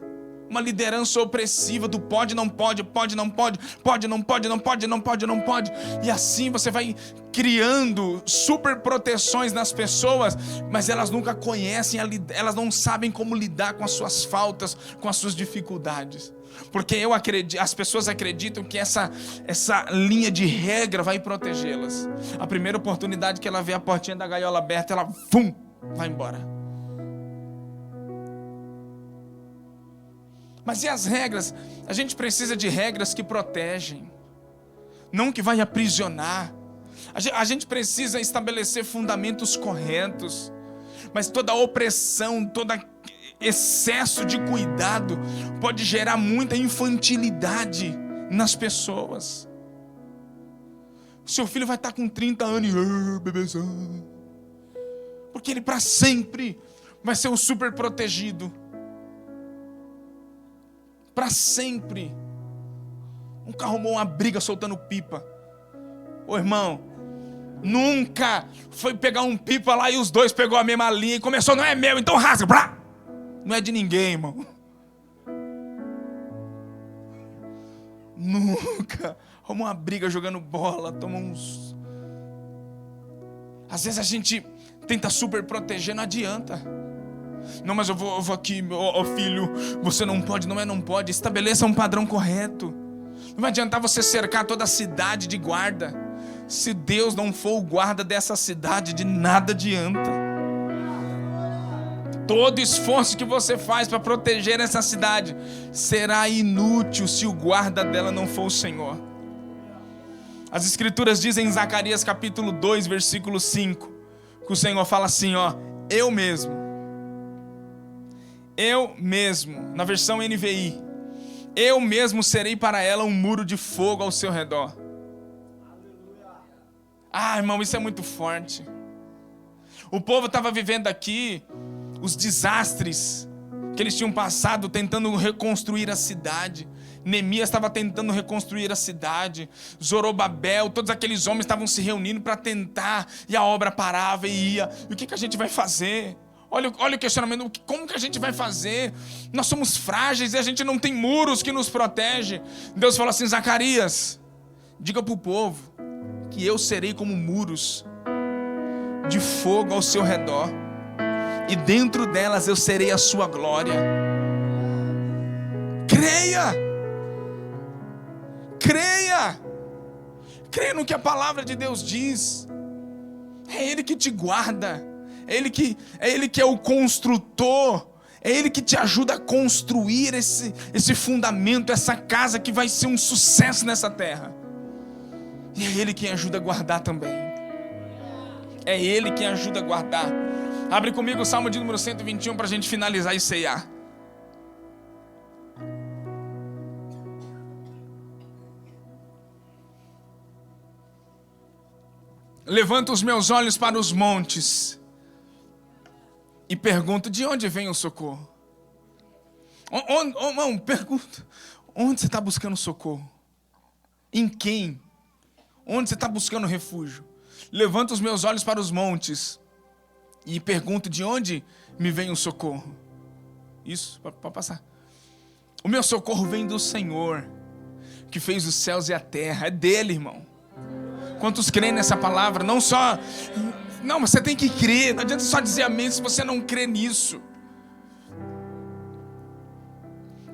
Uma liderança opressiva do pode, não pode, pode, não pode, pode, não pode, não pode, não pode, não pode. E assim você vai criando super proteções nas pessoas, mas elas nunca conhecem, elas não sabem como lidar com as suas faltas, com as suas dificuldades. Porque as pessoas acreditam que essa linha de regra vai protegê-las. A primeira oportunidade que ela vê a portinha da gaiola aberta, ela vai embora. Mas e as regras? A gente precisa de regras que protegem, não que vai aprisionar. A gente precisa estabelecer fundamentos corretos. Mas toda opressão, todo excesso de cuidado pode gerar muita infantilidade nas pessoas. O seu filho vai estar com 30 anos e bebezão, porque ele para sempre vai ser o super protegido. Para sempre. Nunca arrumou uma briga soltando pipa. Ô irmão, nunca foi pegar um pipa lá e os dois pegou a mesma linha e começou, não é meu, então rasga. Blá! Não é de ninguém, irmão. Nunca arrumou uma briga jogando bola, tomou uns... Às vezes a gente tenta super proteger, não adianta. Não, mas eu vou aqui, filho, você não pode, não pode. Estabeleça um padrão correto. Não vai adiantar você cercar toda a cidade de guarda. Se Deus não for o guarda dessa cidade, de nada adianta. Todo esforço que você faz para proteger essa cidade será inútil se o guarda dela não for o Senhor. As escrituras dizem em Zacarias capítulo 2, versículo 5, que o Senhor fala assim, eu mesmo, na versão NVI, eu mesmo serei para ela um muro de fogo ao seu redor. Irmão, isso é muito forte. O povo estava vivendo aqui os desastres que eles tinham passado tentando reconstruir a cidade. Neemias estava tentando reconstruir a cidade. Zorobabel, todos aqueles homens estavam se reunindo para tentar, e a obra parava e ia. E o que a gente vai fazer? Olha o questionamento, como que a gente vai fazer? Nós somos frágeis e a gente não tem muros que nos protegem. Deus falou assim, Zacarias, diga para o povo que eu serei como muros de fogo ao seu redor, e dentro delas eu serei a sua glória. Creia no que a palavra de Deus diz. É Ele que te guarda. É Ele que é o construtor, É Ele que te ajuda a construir esse fundamento, essa casa que vai ser um sucesso nessa terra. E é Ele quem ajuda a guardar também. É Ele quem ajuda a guardar. Abre comigo o Salmo de número 121 para a gente finalizar e ceiar. Levanto os meus olhos para os montes e pergunto: de onde vem o socorro? Pergunta: onde você está buscando socorro? Em quem? Onde você está buscando refúgio? Levanto os meus olhos para os montes e pergunto: de onde me vem o socorro? Isso, pode passar. O meu socorro vem do Senhor, que fez os céus e a terra. É dele, irmão. Quantos creem nessa palavra? Não, mas você tem que crer. Não adianta só dizer amém se você não crê nisso.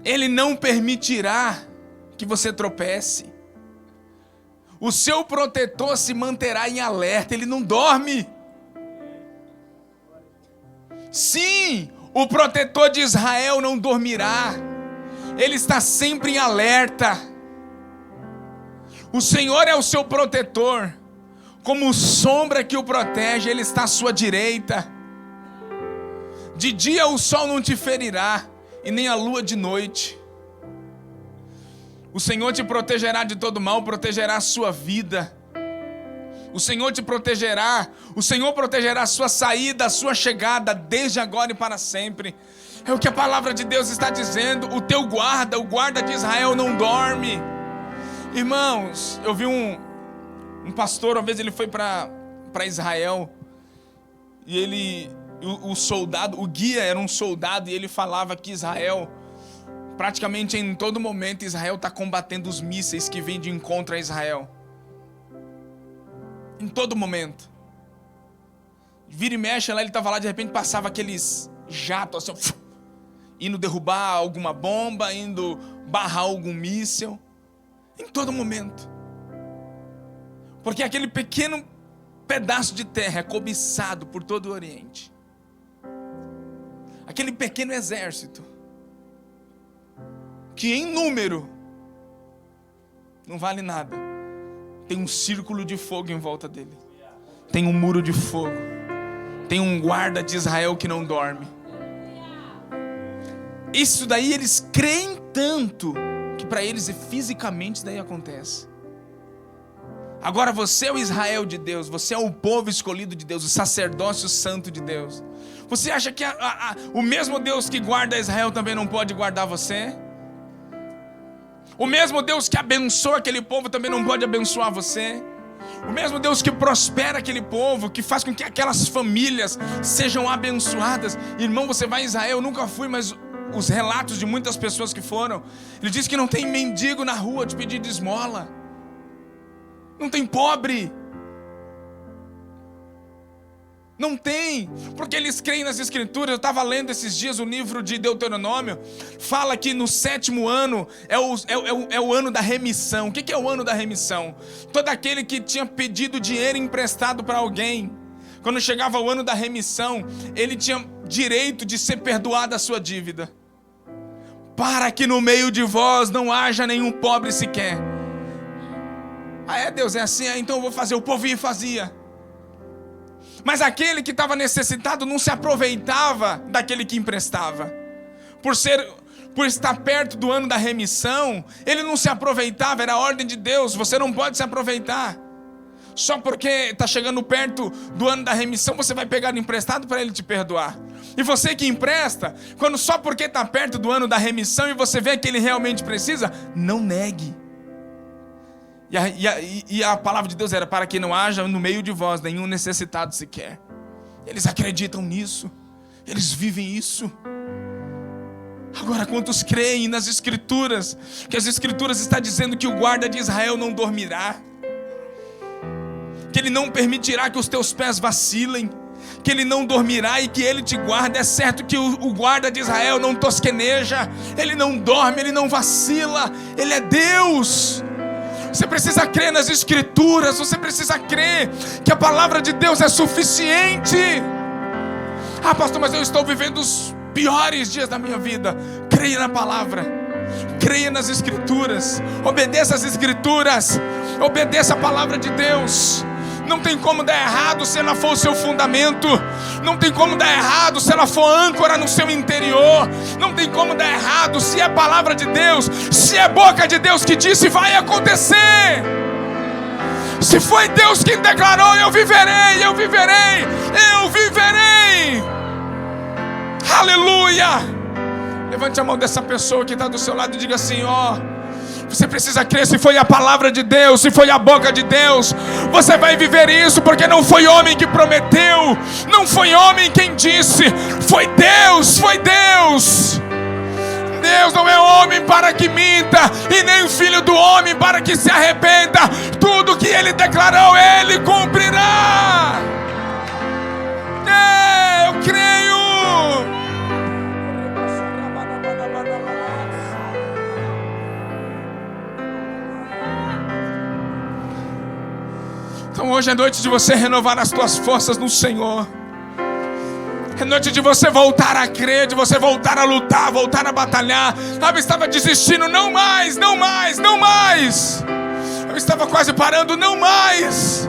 Ele não permitirá que você tropece. O seu protetor se manterá em alerta. Ele não dorme. Sim, o protetor de Israel não dormirá. Ele está sempre em alerta. O Senhor é o seu protetor. Como sombra que o protege, Ele está à sua direita. De dia o sol não te ferirá, e nem a lua de noite. O Senhor te protegerá de todo mal, protegerá a sua vida. O Senhor te protegerá. O Senhor protegerá a sua saída, a sua chegada, desde agora e para sempre. É o que a palavra de Deus está dizendo. O teu guarda, o guarda de Israel não dorme. Irmãos, eu vi um pastor, uma vez ele foi para Israel, e o soldado, o guia era um soldado, e ele falava que Israel, praticamente em todo momento, Israel está combatendo os mísseis que vêm de encontro a Israel. Em todo momento. Vira e mexe lá, ele estava lá, de repente passava aqueles jatos assim, indo derrubar alguma bomba, indo barrar algum míssil. Em todo momento. Porque aquele pequeno pedaço de terra é cobiçado por todo o Oriente. Aquele pequeno exército, que em número não vale nada, tem um círculo de fogo em volta dele. Tem um muro de fogo. Tem um guarda de Israel que não dorme. Isso daí eles creem tanto que para eles fisicamente isso daí acontece. Agora você é o Israel de Deus, você é o povo escolhido de Deus, o sacerdócio santo de Deus. Você acha que o mesmo Deus que guarda Israel também não pode guardar você? O mesmo Deus que abençoa aquele povo também não pode abençoar você? O mesmo Deus que prospera aquele povo, que faz com que aquelas famílias sejam abençoadas. Irmão, você vai a Israel, eu nunca fui, mas os relatos de muitas pessoas que foram, ele diz que não tem mendigo na rua de pedir de esmola, não tem pobre, não tem, porque eles creem nas escrituras. Eu estava lendo esses dias o livro de Deuteronômio, fala que no 7º ano é o ano da remissão. O que é o ano da remissão? Todo aquele que tinha pedido dinheiro emprestado para alguém, quando chegava o ano da remissão, ele tinha direito de ser perdoado a sua dívida. Para que no meio de vós não haja nenhum pobre sequer. Deus, é assim? Então eu vou fazer. O povo ia e fazia. Mas aquele que estava necessitado não se aproveitava daquele que emprestava. Por estar perto do ano da remissão, ele não se aproveitava. Era a ordem de Deus, você não pode se aproveitar. Só porque está chegando perto do ano da remissão, você vai pegar emprestado para ele te perdoar. E você que empresta, só porque está perto do ano da remissão e você vê que ele realmente precisa, não negue. E a palavra de Deus era: para que não haja no meio de vós nenhum necessitado sequer. Eles acreditam nisso, eles vivem isso. Agora, quantos creem nas escrituras, que as escrituras estão dizendo que o guarda de Israel não dormirá, que ele não permitirá que os teus pés vacilem, que ele não dormirá e que ele te guarda. É certo que o guarda de Israel não tosqueneja, ele não dorme, ele não vacila, ele é Deus. Você precisa crer nas escrituras, você precisa crer que a palavra de Deus é suficiente. Pastor, mas eu estou vivendo os piores dias da minha vida. Creia na palavra, creia nas Escrituras, obedeça as Escrituras, obedeça a palavra de Deus. Não tem como dar errado se ela for o seu fundamento. Não tem como dar errado se ela for âncora no seu interior. Não tem como dar errado se é a palavra de Deus, se é a boca de Deus que disse, vai acontecer. Se foi Deus quem declarou, eu viverei, eu viverei, eu viverei. Aleluia. Levante a mão dessa pessoa que está do seu lado e diga assim, ó, você precisa crer, se foi a palavra de Deus, se foi a boca de Deus, você vai viver isso, porque não foi homem que prometeu, não foi homem quem disse, foi Deus, foi Deus. Deus não é homem para que minta, e nem filho do homem para que se arrependa. Tudo que Ele declarou, Ele cumprirá. Eu creio. Então hoje é noite de você renovar as tuas forças no Senhor. É noite de você voltar a crer, de você voltar a lutar, voltar a batalhar. Eu estava desistindo, não mais, não mais, não mais. Eu estava quase parando, não mais.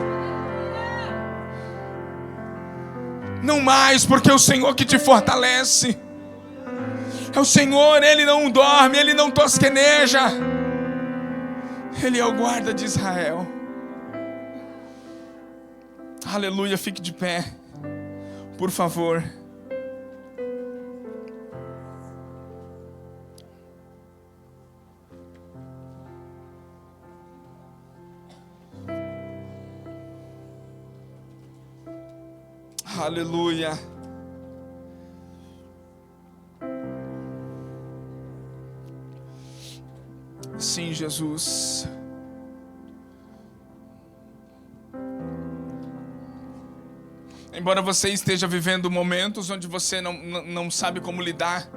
Não mais, porque é o Senhor que te fortalece. É o Senhor, Ele não dorme, Ele não tosqueneja. Ele é o guarda de Israel. Aleluia, fique de pé, por favor. Aleluia. Sim, Jesus. Embora você esteja vivendo momentos onde você não sabe como lidar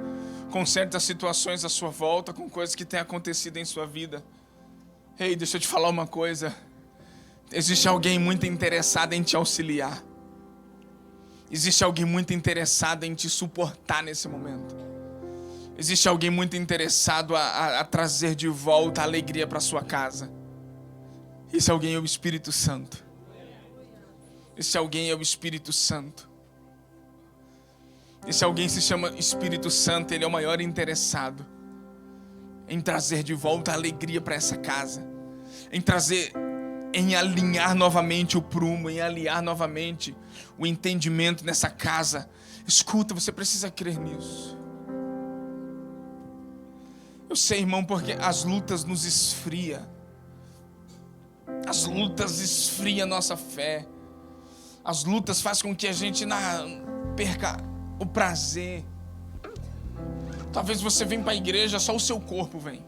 com certas situações à sua volta, com coisas que têm acontecido em sua vida. Ei, deixa eu te falar uma coisa. Existe alguém muito interessado em te auxiliar. Existe alguém muito interessado em te suportar nesse momento. Existe alguém muito interessado a trazer de volta a alegria para sua casa. Esse alguém é o Espírito Santo. Esse alguém é o Espírito Santo. Esse alguém se chama Espírito Santo. Ele é o maior interessado em trazer de volta a alegria para essa casa, em alinhar novamente o prumo, em alinhar novamente o entendimento nessa casa. Escuta, você precisa crer nisso. Eu sei, irmão, porque as lutas nos esfriam. As lutas esfriam a nossa fé. As lutas fazem com que a gente perca o prazer. Talvez você venha para a igreja, só o seu corpo vem.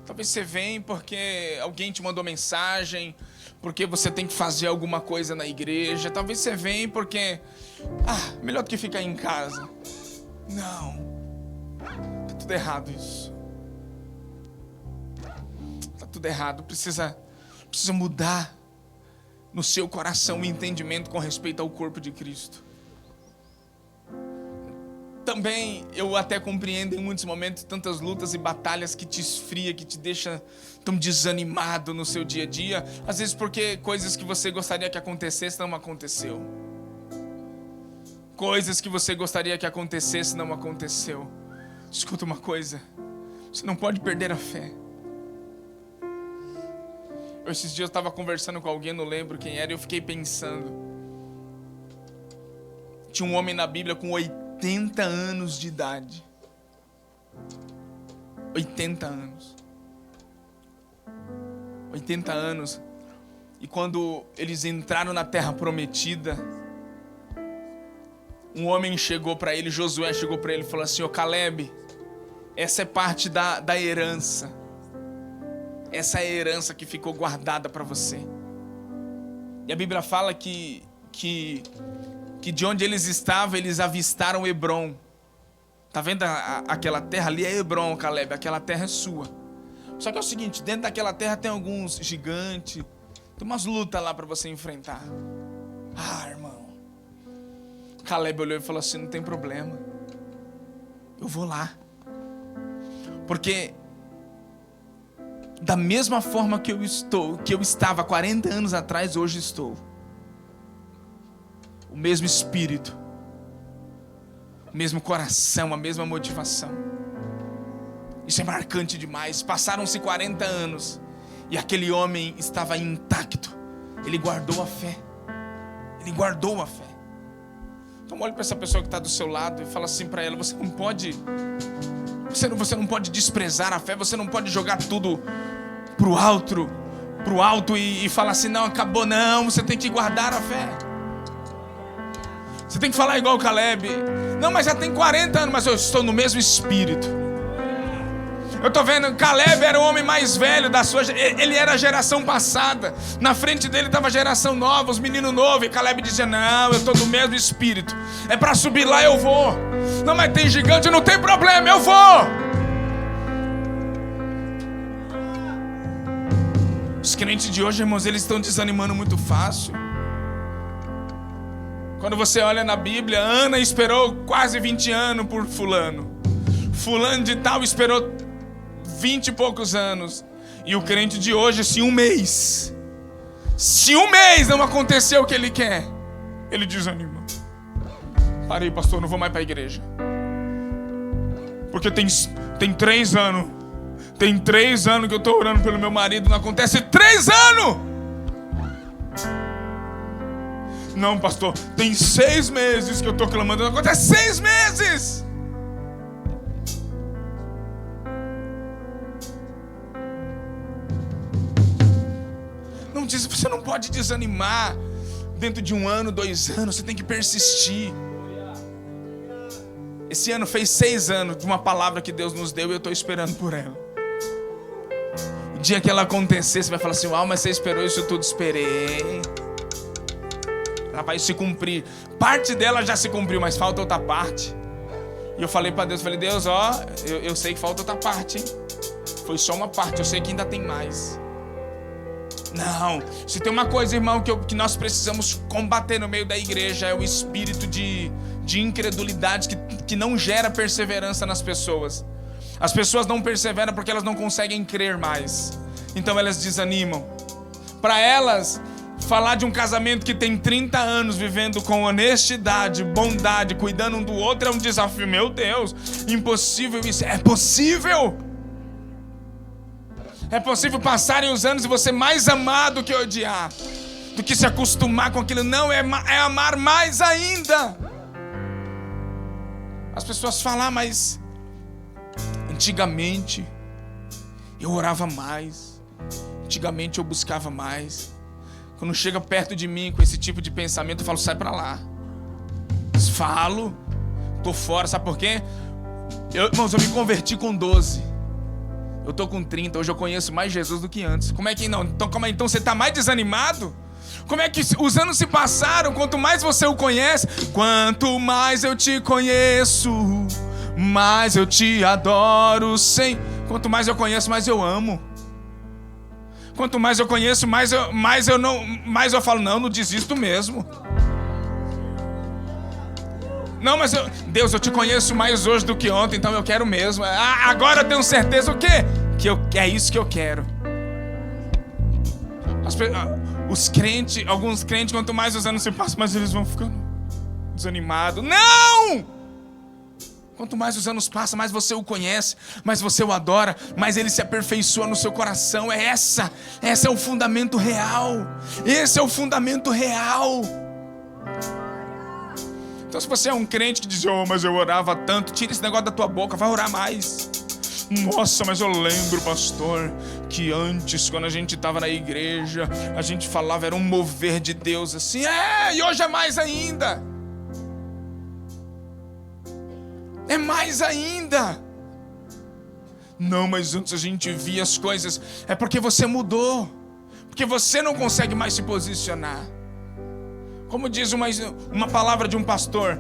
Talvez você venha porque alguém te mandou mensagem, porque você tem que fazer alguma coisa na igreja. Talvez você venha porque, melhor do que ficar em casa. Não. Tá tudo errado isso. Tá tudo errado. Precisa mudar no seu coração o entendimento com respeito ao corpo de Cristo. Também eu até compreendo em muitos momentos tantas lutas e batalhas que te esfria, que te deixa tão desanimado no seu dia a dia. Às vezes porque coisas que você gostaria que acontecesse não aconteceu. Coisas que você gostaria que acontecesse não aconteceu. Escuta uma coisa, você não pode perder a fé. Esses dias eu estava conversando com alguém, não lembro quem era, e eu fiquei pensando. Tinha um homem na Bíblia com 80 anos de idade. 80 anos. 80 anos. E quando eles entraram na terra prometida, um homem chegou para ele, Josué chegou para ele e falou assim: ô Caleb, essa é parte da herança. Essa é a herança que ficou guardada para você. E a Bíblia fala que de onde eles estavam, eles avistaram Hebrom. Tá vendo aquela terra ali? É Hebrom, Caleb. Aquela terra é sua. Só que é o seguinte, dentro daquela terra tem alguns gigantes. Tem umas lutas lá para você enfrentar. Irmão. Caleb olhou e falou assim: não tem problema, eu vou lá. Porque da mesma forma que eu estava 40 anos atrás, hoje estou. O mesmo espírito, o mesmo coração, a mesma motivação. Isso é marcante demais. Passaram-se 40 anos e aquele homem estava intacto. Ele guardou a fé. Ele guardou a fé. Então olhe para essa pessoa que está do seu lado e fala assim para ela: você não pode desprezar a fé. Você não pode jogar tudo pro alto e falar assim: não, acabou. Não, você tem que guardar a fé. Você tem que falar igual o Caleb: não, mas já tem 40 anos, mas eu estou no mesmo espírito. Eu estou vendo, Caleb era o homem mais velho da sua, ele era a geração passada. Na frente dele estava a geração nova, os meninos novos. E Caleb dizia: não, eu estou no mesmo espírito. É para subir lá, eu vou. Não, mas tem gigante, não tem problema, eu vou. Os crentes de hoje, irmãos, eles estão desanimando muito fácil. Quando você olha na Bíblia, Ana esperou quase 20 anos por fulano. Fulano de tal esperou 20 e poucos anos. E o crente de hoje, se um mês não aconteceu o que ele quer, ele desanima. Parei, pastor, não vou mais para a igreja. Porque tem 3 anos. Tem 3 anos que eu estou orando pelo meu marido, não acontece 3 anos. Não, pastor, tem 6 meses que eu estou clamando, não acontece 6 meses. Não diz, você não pode desanimar dentro de 1 ano, 2 anos, você tem que persistir. Esse ano fez 6 anos de uma palavra que Deus nos deu e eu estou esperando por ela. O dia que ela acontecer, você vai falar assim: uau, mas você esperou isso tudo? Esperei. Ela vai se cumprir. Parte dela já se cumpriu, mas falta outra parte. E eu falei para Deus, Deus, ó, eu sei que falta outra parte, hein? Foi só uma parte, eu sei que ainda tem mais. Não, se tem uma coisa, irmão, que nós precisamos combater no meio da igreja, é o espírito de incredulidade que não gera perseverança nas pessoas. As pessoas não perseveram porque elas não conseguem crer mais. Então elas desanimam. Para elas, falar de um casamento que tem 30 anos vivendo com honestidade, bondade, cuidando um do outro é um desafio. Meu Deus, impossível isso. É possível. É possível passarem os anos e você mais amar do que odiar, do que se acostumar com aquilo. Não, é amar mais ainda. As pessoas falam: mas antigamente eu orava mais, antigamente eu buscava mais. Quando chega perto de mim com esse tipo de pensamento, eu falo: sai pra lá. Falo, tô fora, sabe por quê? Irmãos, eu me converti com 12. Eu tô com 30, hoje eu conheço mais Jesus do que antes. Como é que não? Então você tá mais desanimado? Como é que os anos se passaram? Quanto mais você o conhece, quanto mais eu te conheço, mais eu te adoro, Senhor. Quanto mais eu conheço, mais eu amo. Quanto mais eu conheço, mais eu falo: não desisto mesmo. Não, mas Deus, eu te conheço mais hoje do que ontem, então eu quero mesmo. Agora eu tenho certeza o quê? Que é isso que eu quero. Alguns crentes, quanto mais os anos se passam, mais eles vão ficando desanimados. Não! Quanto mais os anos passam, mais você o conhece, mais você o adora, mais ele se aperfeiçoa no seu coração. Esse é o fundamento real. Esse é o fundamento real. Então, se você é um crente que diz: oh, mas eu orava tanto, tira esse negócio da tua boca, vai orar mais. Nossa, mas eu lembro, pastor, que antes, quando a gente estava na igreja, a gente falava, era um mover de Deus assim. E hoje é mais ainda. É mais ainda. Não, mas antes a gente via as coisas. É porque você mudou. Porque você não consegue mais se posicionar. Como diz uma palavra de um pastor,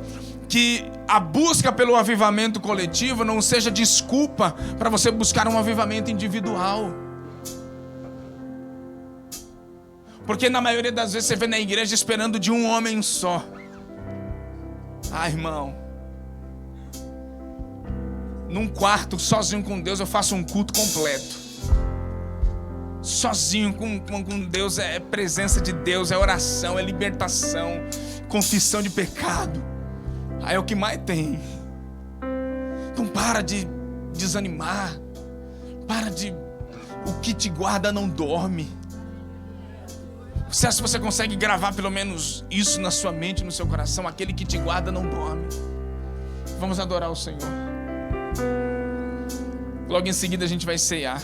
que a busca pelo avivamento coletivo não seja desculpa para você buscar um avivamento individual. Porque na maioria das vezes você vê na igreja esperando de um homem só. Ah, irmão, num quarto sozinho com Deus eu faço um culto completo. Sozinho com Deus é presença de Deus, é oração, é libertação, confissão de pecado. Aí é o que mais tem. Então para de desanimar. Para de... O que te guarda não dorme. Você acha que você consegue gravar pelo menos isso na sua mente, no seu coração? Aquele que te guarda não dorme. Vamos adorar o Senhor. Logo em seguida a gente vai ceiar.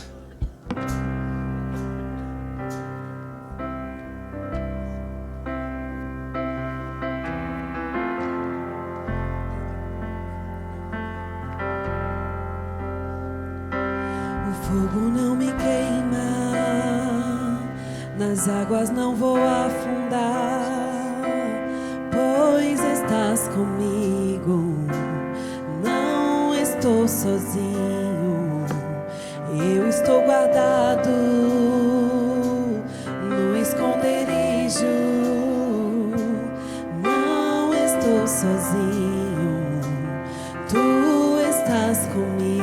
Fogo não me queima, nas águas não vou afundar, pois estás comigo, não estou sozinho, eu estou guardado no esconderijo, não estou sozinho, tu estás comigo.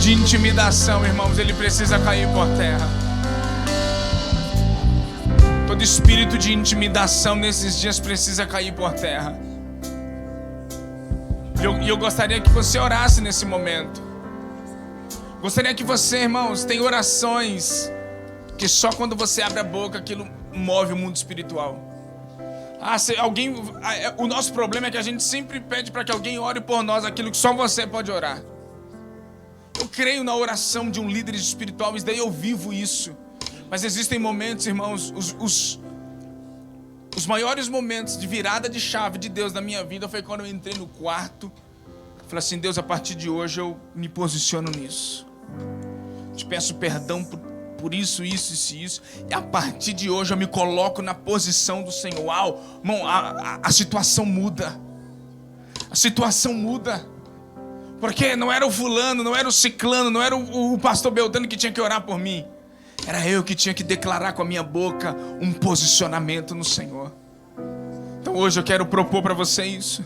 Intimidação, irmãos, ele precisa cair por terra. Todo espírito de intimidação nesses dias precisa cair por terra. E eu gostaria que você orasse nesse momento. Gostaria que você, irmãos, tem orações que só quando você abre a boca aquilo move o mundo espiritual. O nosso problema é que a gente sempre pede para que alguém ore por nós aquilo que só você pode orar. Eu creio na oração de um líder espiritual, e daí eu vivo isso. Mas existem momentos, irmãos, os maiores momentos de virada de chave de Deus na minha vida foi quando eu entrei no quarto. Falei assim: Deus, a partir de hoje eu me posiciono nisso. Te peço perdão por isso. E a partir de hoje eu me coloco na posição do Senhor. Uau, irmão, a situação muda. A situação muda. Porque não era o fulano, não era o ciclano, não era o pastor Beltrano que tinha que orar por mim. Era eu que tinha que declarar com a minha boca um posicionamento no Senhor. Então hoje eu quero propor para você isso.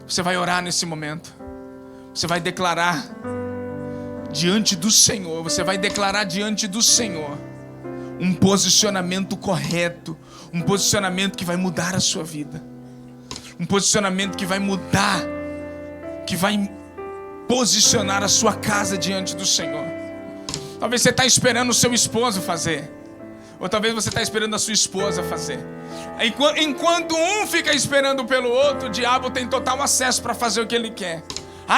Você vai orar nesse momento. Você vai declarar diante do Senhor. Você vai declarar diante do Senhor um posicionamento correto. Um posicionamento que vai mudar a sua vida. Um posicionamento que vai mudar, que vai posicionar a sua casa diante do Senhor. Talvez você está esperando o seu esposo fazer. Ou talvez você está esperando a sua esposa fazer. Enquanto um fica esperando pelo outro, o diabo tem total acesso para fazer o que ele quer.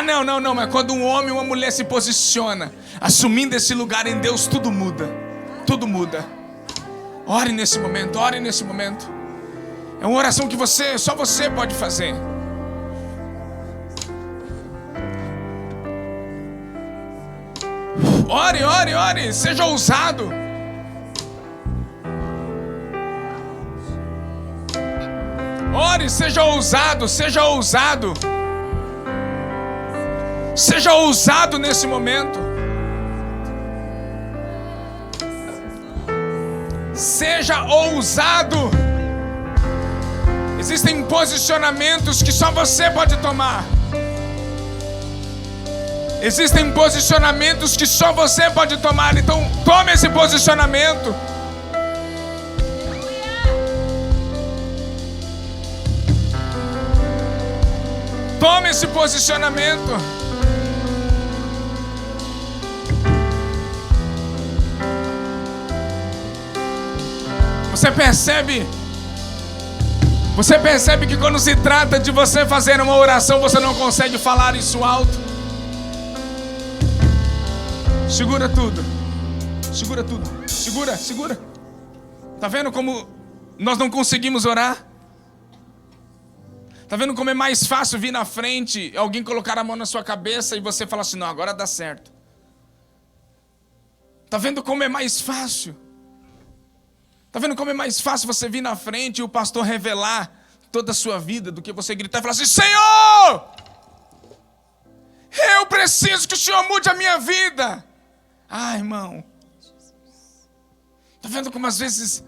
Não, mas quando um homem e uma mulher se posiciona, assumindo esse lugar em Deus, tudo muda. Tudo muda. Ore nesse momento, ore nesse momento. É uma oração que só você pode fazer. Ore, seja ousado. Ore, seja ousado. Seja ousado nesse momento. Seja ousado. Existem posicionamentos que só você pode tomar. Existem posicionamentos que só você pode tomar. Então tome esse posicionamento. Tome esse posicionamento. Você percebe que quando se trata de você fazer uma oração, você não consegue falar isso alto. Segura tudo. Segura. Tá vendo como nós não conseguimos orar? Tá vendo como é mais fácil vir na frente, alguém colocar a mão na sua cabeça e você falar assim: não, agora dá certo. Tá vendo como é mais fácil? Tá vendo como é mais fácil você vir na frente e o pastor revelar toda a sua vida do que você gritar e falar assim: Senhor, eu preciso que o Senhor mude a minha vida. Irmão, tá vendo como às vezes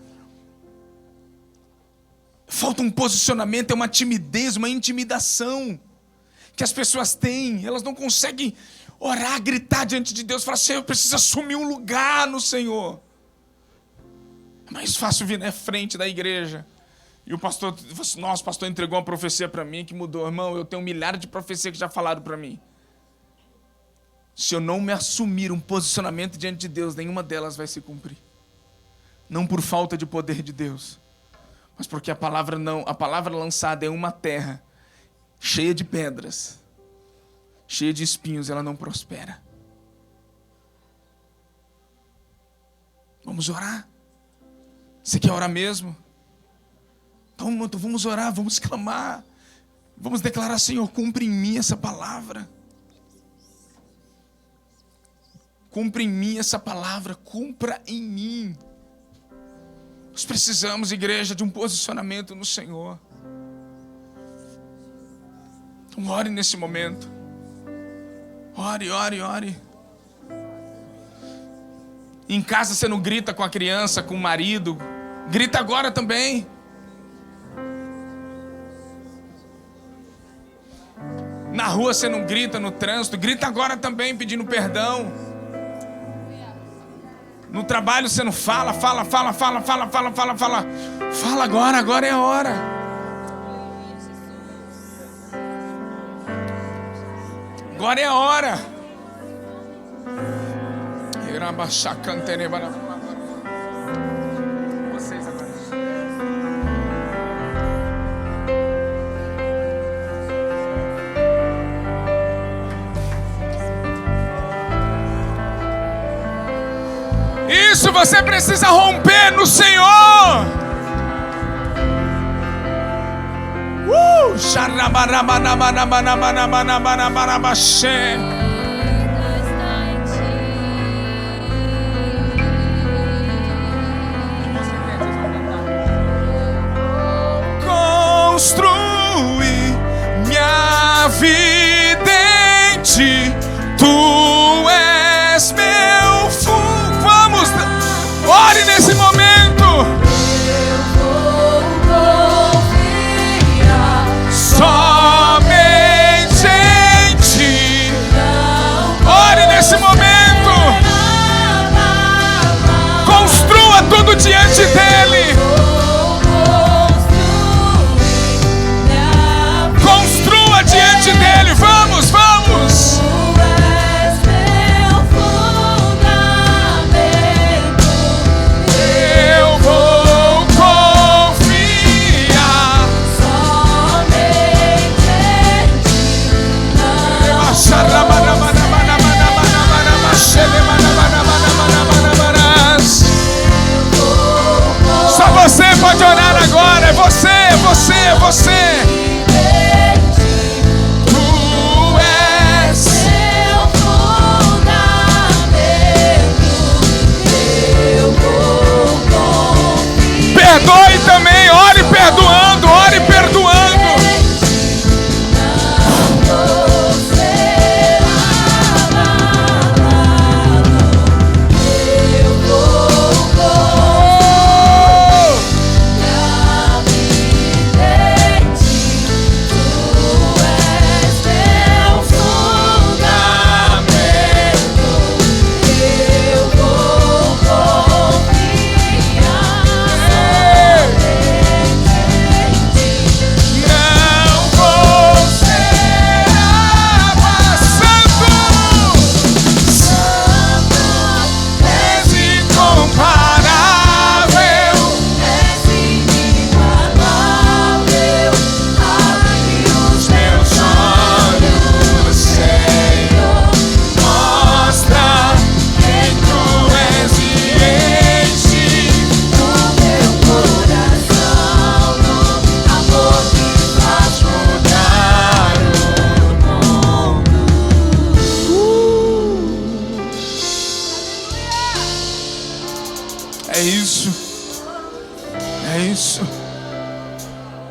falta um posicionamento, é uma timidez, uma intimidação que as pessoas têm. Elas não conseguem orar, gritar diante de Deus, falar: Senhor, eu preciso assumir um lugar no Senhor. É mais fácil vir na frente da igreja e o pastor, nossa, o pastor entregou uma profecia para mim que mudou. Irmão, eu tenho milhares de profecias que já falaram para mim. Se eu não me assumir um posicionamento diante de Deus, nenhuma delas vai se cumprir. Não por falta de poder de Deus, mas porque a palavra lançada em uma terra cheia de pedras, cheia de espinhos, ela não prospera. Vamos orar? Você quer orar mesmo? Então vamos orar, vamos clamar. Vamos declarar: Senhor, cumpre em mim essa palavra. Cumpra em mim essa palavra, cumpra em mim. Nós precisamos, igreja, de um posicionamento no Senhor. Então ore nesse momento. Ore. Em casa você não grita com a criança, com o marido. Grita agora também. Na rua você não grita, no trânsito. Grita agora também, pedindo perdão. No trabalho você não fala. Fala agora é a hora. Agora é a hora. Vocês agora. Isso, você precisa romper no Senhor. Construí minha vida em ti, tu és meu fundo. Vamos, ore nesse momento. Eu vou confiar Somente em ti. Ore nesse momento. Construa tudo diante dele. Construa diante dele. Vamos, vamos. Eu vou confiar somente em ti. Só você pode orar agora. É você, é você, é você. Tu és Meu fundamento, eu vou confiar. Perdoe também, ore perdoando, ore perdoando.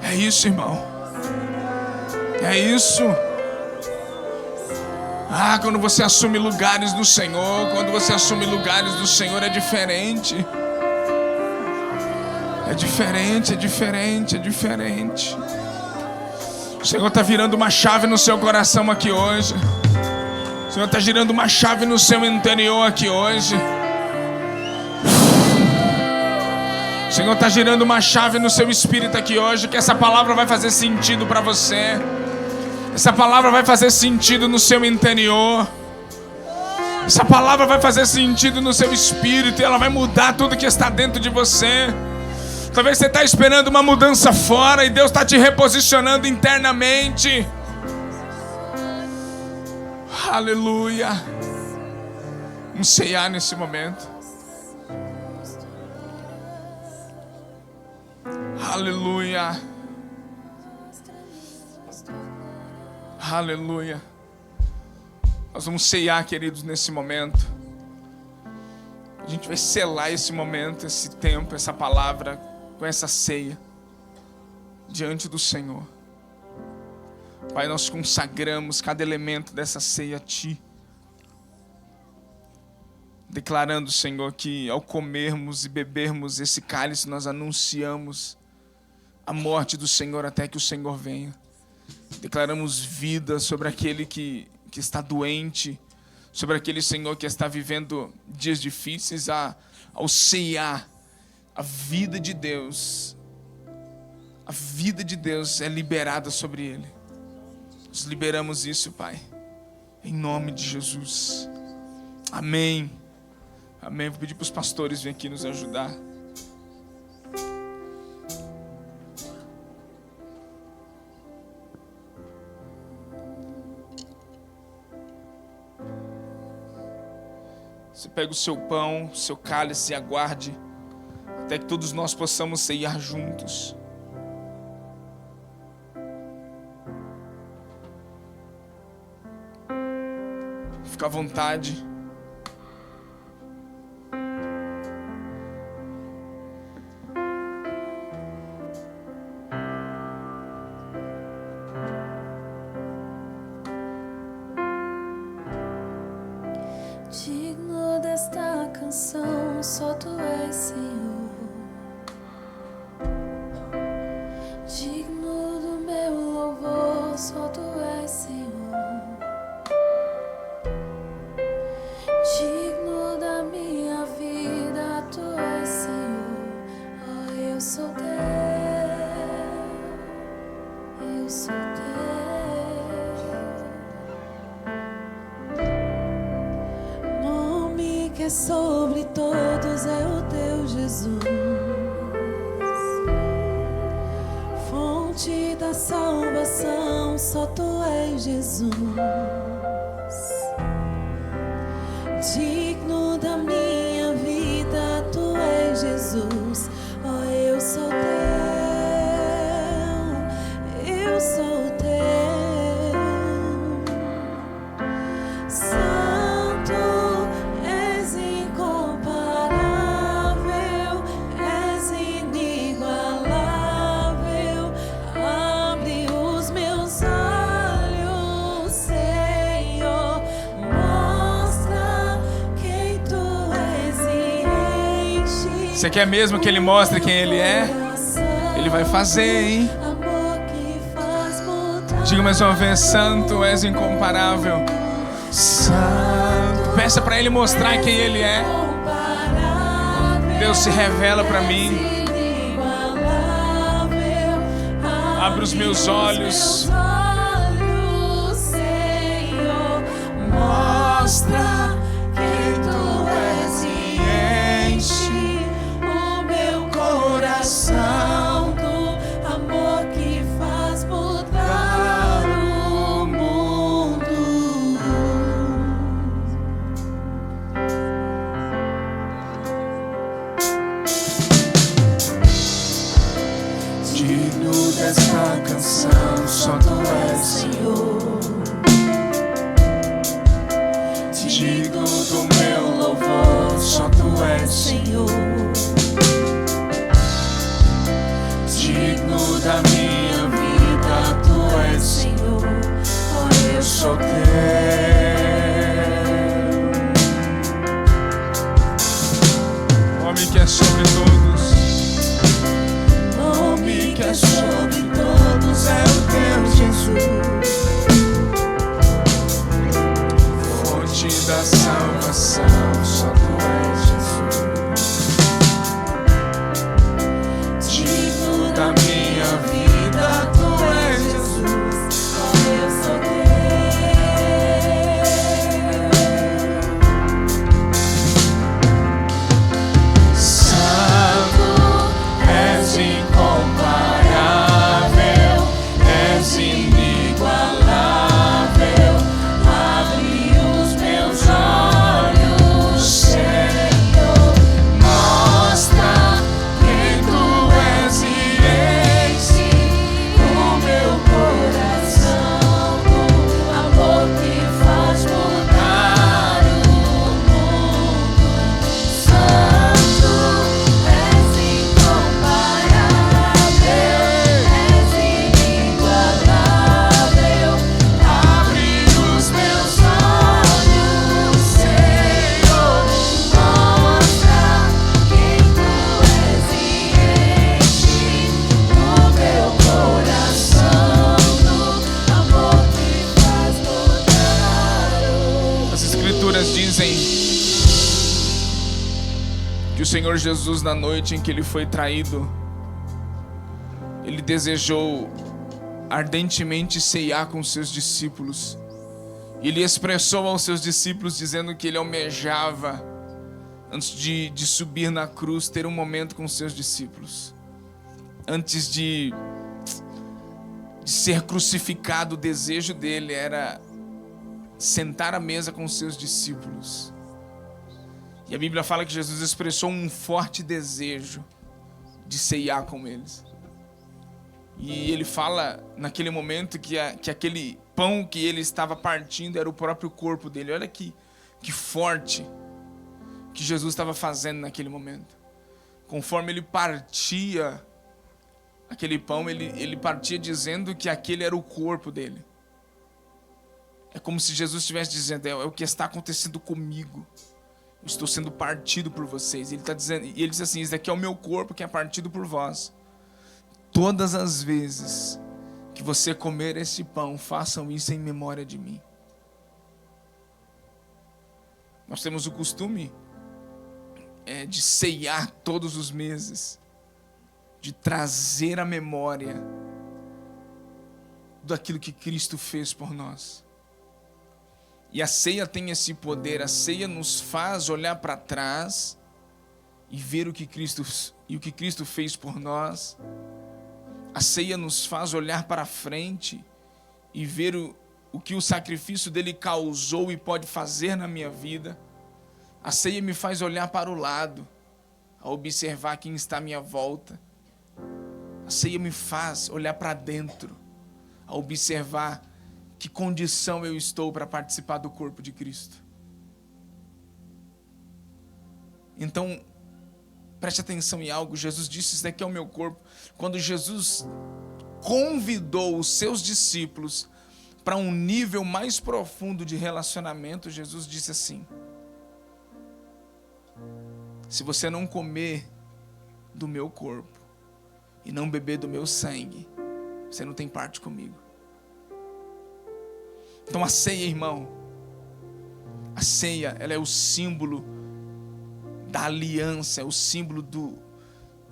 É isso, irmão. É isso. Quando você assume lugares no Senhor, quando você assume lugares do Senhor, é diferente. É diferente, é diferente, é diferente. O Senhor está virando uma chave no seu coração aqui hoje. O Senhor está girando uma chave no seu interior aqui hoje. O Senhor está girando uma chave no seu espírito aqui hoje, que essa palavra vai fazer sentido para você. Essa palavra vai fazer sentido no seu interior. Essa palavra vai fazer sentido no seu espírito e ela vai mudar tudo que está dentro de você. Talvez você está esperando uma mudança fora e Deus está te reposicionando internamente. Aleluia. Vamos ceiar nesse momento. Aleluia. Aleluia. Nós vamos ceiar, queridos, nesse momento. A gente vai selar esse momento, esse tempo, essa palavra com essa ceia diante do Senhor. Pai, nós consagramos cada elemento dessa ceia a Ti, declarando, Senhor, que ao comermos e bebermos esse cálice, nós anunciamos a morte do Senhor até que o Senhor venha. Declaramos vida sobre aquele que está doente, sobre aquele, Senhor, que está vivendo dias difíceis. Ao ceiar, a vida de Deus é liberada sobre ele. Nós liberamos isso, Pai, em nome de Jesus. Amém. Amém. Vou pedir para os pastores virem aqui nos ajudar. Você pega o seu pão, o seu cálice e aguarde até que todos nós possamos ceiar juntos. Fica à vontade. Digno desta canção, só tu és, Senhor. Digno do meu louvor, só tu és, Senhor. Digno da minha vida, tu és, Senhor. Oh, eu sou teu, eu sou teu. Que é sobre todos é o teu Jesus, fonte da salvação, só tu és Jesus, digno da minha vida, tu és Jesus, oh, eu sou teu, eu sou teu. Você quer mesmo que Ele mostre quem Ele é? Ele vai fazer, hein? Diga mais uma vez: Santo, és incomparável. Santo. Peça para Ele mostrar quem Ele é. Deus, se revela para mim. Abre os meus olhos. Mostra quem Tu és e enche o meu coração do amor que faz mudar o mundo. Digno desta canção, só Tu és, Senhor. Digno do meu louvor, só Tu és, Senhor. Digno da minha vida, Tu és, Senhor. Oh, eu sou teu. Nome que é sobre todos. Nome que é sobre todos é o Teu Jesus. Da salvação, só Tu és, Jesus. Digno da minha vida, Tu és, Jesus. Oh, eu sou teu. Santo, és incomparável, és inigualável. Que o Senhor Jesus, na noite em que Ele foi traído, Ele desejou ardentemente ceiar com seus discípulos. Ele expressou aos seus discípulos dizendo que Ele almejava antes de subir na cruz, ter um momento com os seus discípulos. Antes de ser crucificado, o desejo dele era sentar à mesa com os seus discípulos. E a Bíblia fala que Jesus expressou um forte desejo de ceiar com eles. E ele fala naquele momento que aquele pão que ele estava partindo era o próprio corpo dele. Olha que forte que Jesus estava fazendo naquele momento. Conforme ele partia aquele pão, ele partia dizendo que aquele era o corpo dele. É como se Jesus estivesse dizendo: é o que está acontecendo comigo. Eu estou sendo partido por vocês. Ele está dizendo, e ele diz assim: isso daqui é o meu corpo que é partido por vós. Todas as vezes que você comer esse pão, façam isso em memória de mim. Nós temos o costume de ceiar todos os meses, de trazer a memória daquilo que Cristo fez por nós. E a ceia tem esse poder. A ceia nos faz olhar para trás e ver o que Cristo fez por nós. A ceia nos faz olhar para frente e ver o que o sacrifício dele causou e pode fazer na minha vida. A ceia me faz olhar para o lado, a observar quem está à minha volta. A ceia me faz olhar para dentro, a observar que condição eu estou para participar do corpo de Cristo. Então, preste atenção em algo. Jesus disse: isso daqui é o meu corpo. Quando Jesus convidou os seus discípulos para um nível mais profundo de relacionamento, Jesus disse assim: se você não comer do meu corpo e não beber do meu sangue, você não tem parte comigo. Então a ceia, irmão, a ceia, ela é o símbolo da aliança, é o símbolo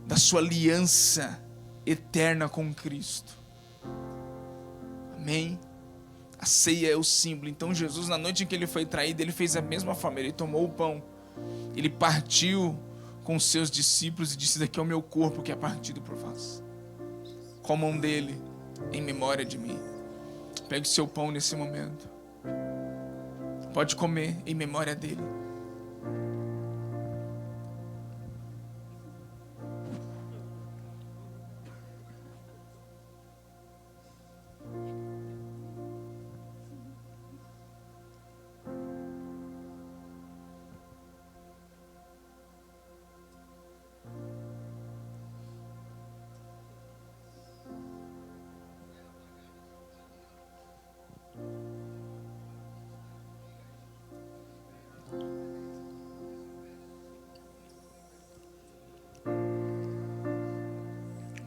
da sua aliança eterna com Cristo. Amém? A ceia é o símbolo. Então Jesus, na noite em que ele foi traído, ele fez a mesma forma. Ele tomou o pão, ele partiu com os seus discípulos e disse: daqui é o meu corpo que é partido por vós. Comam dele em memória de mim. Pegue o seu pão nesse momento. Pode comer em memória dele.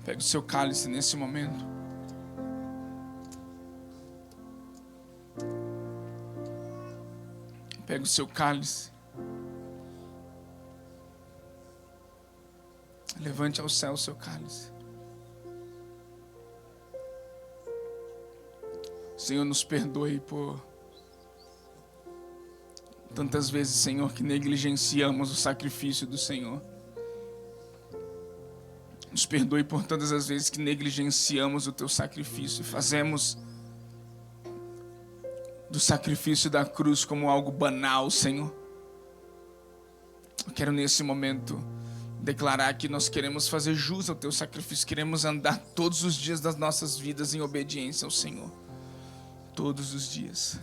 Pega o seu cálice nesse momento. Pega o seu cálice. Levante ao céu o seu cálice. Senhor, nos perdoe por tantas vezes, Senhor, que negligenciamos o sacrifício do Senhor. Nos perdoe por todas as vezes que negligenciamos o teu sacrifício e fazemos do sacrifício da cruz como algo banal, Senhor. Eu quero nesse momento declarar que nós queremos fazer jus ao teu sacrifício, queremos andar todos os dias das nossas vidas em obediência ao Senhor. Todos os dias.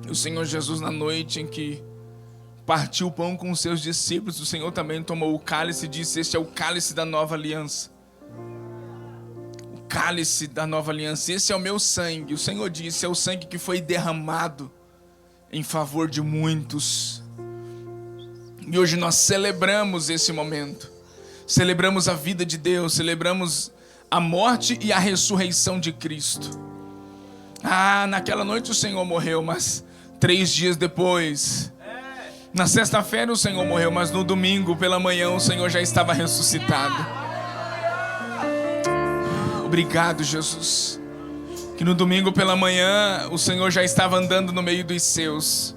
O Senhor Jesus, na noite em que partiu o pão com os seus discípulos, o Senhor também tomou o cálice e disse: este é o cálice da nova aliança. O cálice da nova aliança. Esse é o meu sangue. O Senhor disse: é o sangue que foi derramado em favor de muitos. E hoje nós celebramos esse momento. Celebramos a vida de Deus. Celebramos a morte e a ressurreição de Cristo. Naquela noite o Senhor morreu, mas 3 dias depois... Na sexta-feira o Senhor morreu, mas no domingo pela manhã o Senhor já estava ressuscitado. Obrigado, Jesus. Que no domingo pela manhã o Senhor já estava andando no meio dos seus.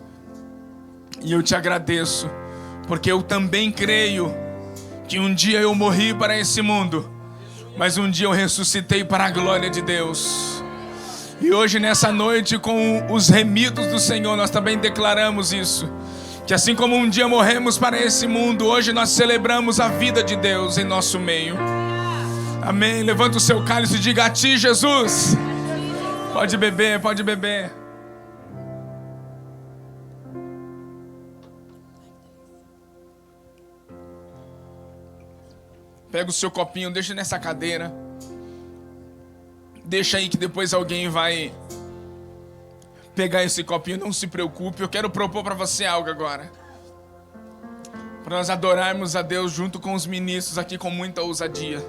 E eu te agradeço, Porque eu também creio que um dia eu morri para esse mundo, mas um dia eu ressuscitei para a glória de Deus. E hoje, nessa noite, com os remidos do Senhor, nós também declaramos isso. Que assim como um dia morremos para esse mundo, hoje nós celebramos a vida de Deus em nosso meio. Amém. Levanta o seu cálice e diga: a ti, Jesus. Pode beber, pode beber. Pega o seu copinho, deixa nessa cadeira. Deixa aí que depois alguém vai pegar esse copinho. Não se preocupe, eu quero propor para você algo agora. Para nós adorarmos a Deus junto com os ministros aqui com muita ousadia.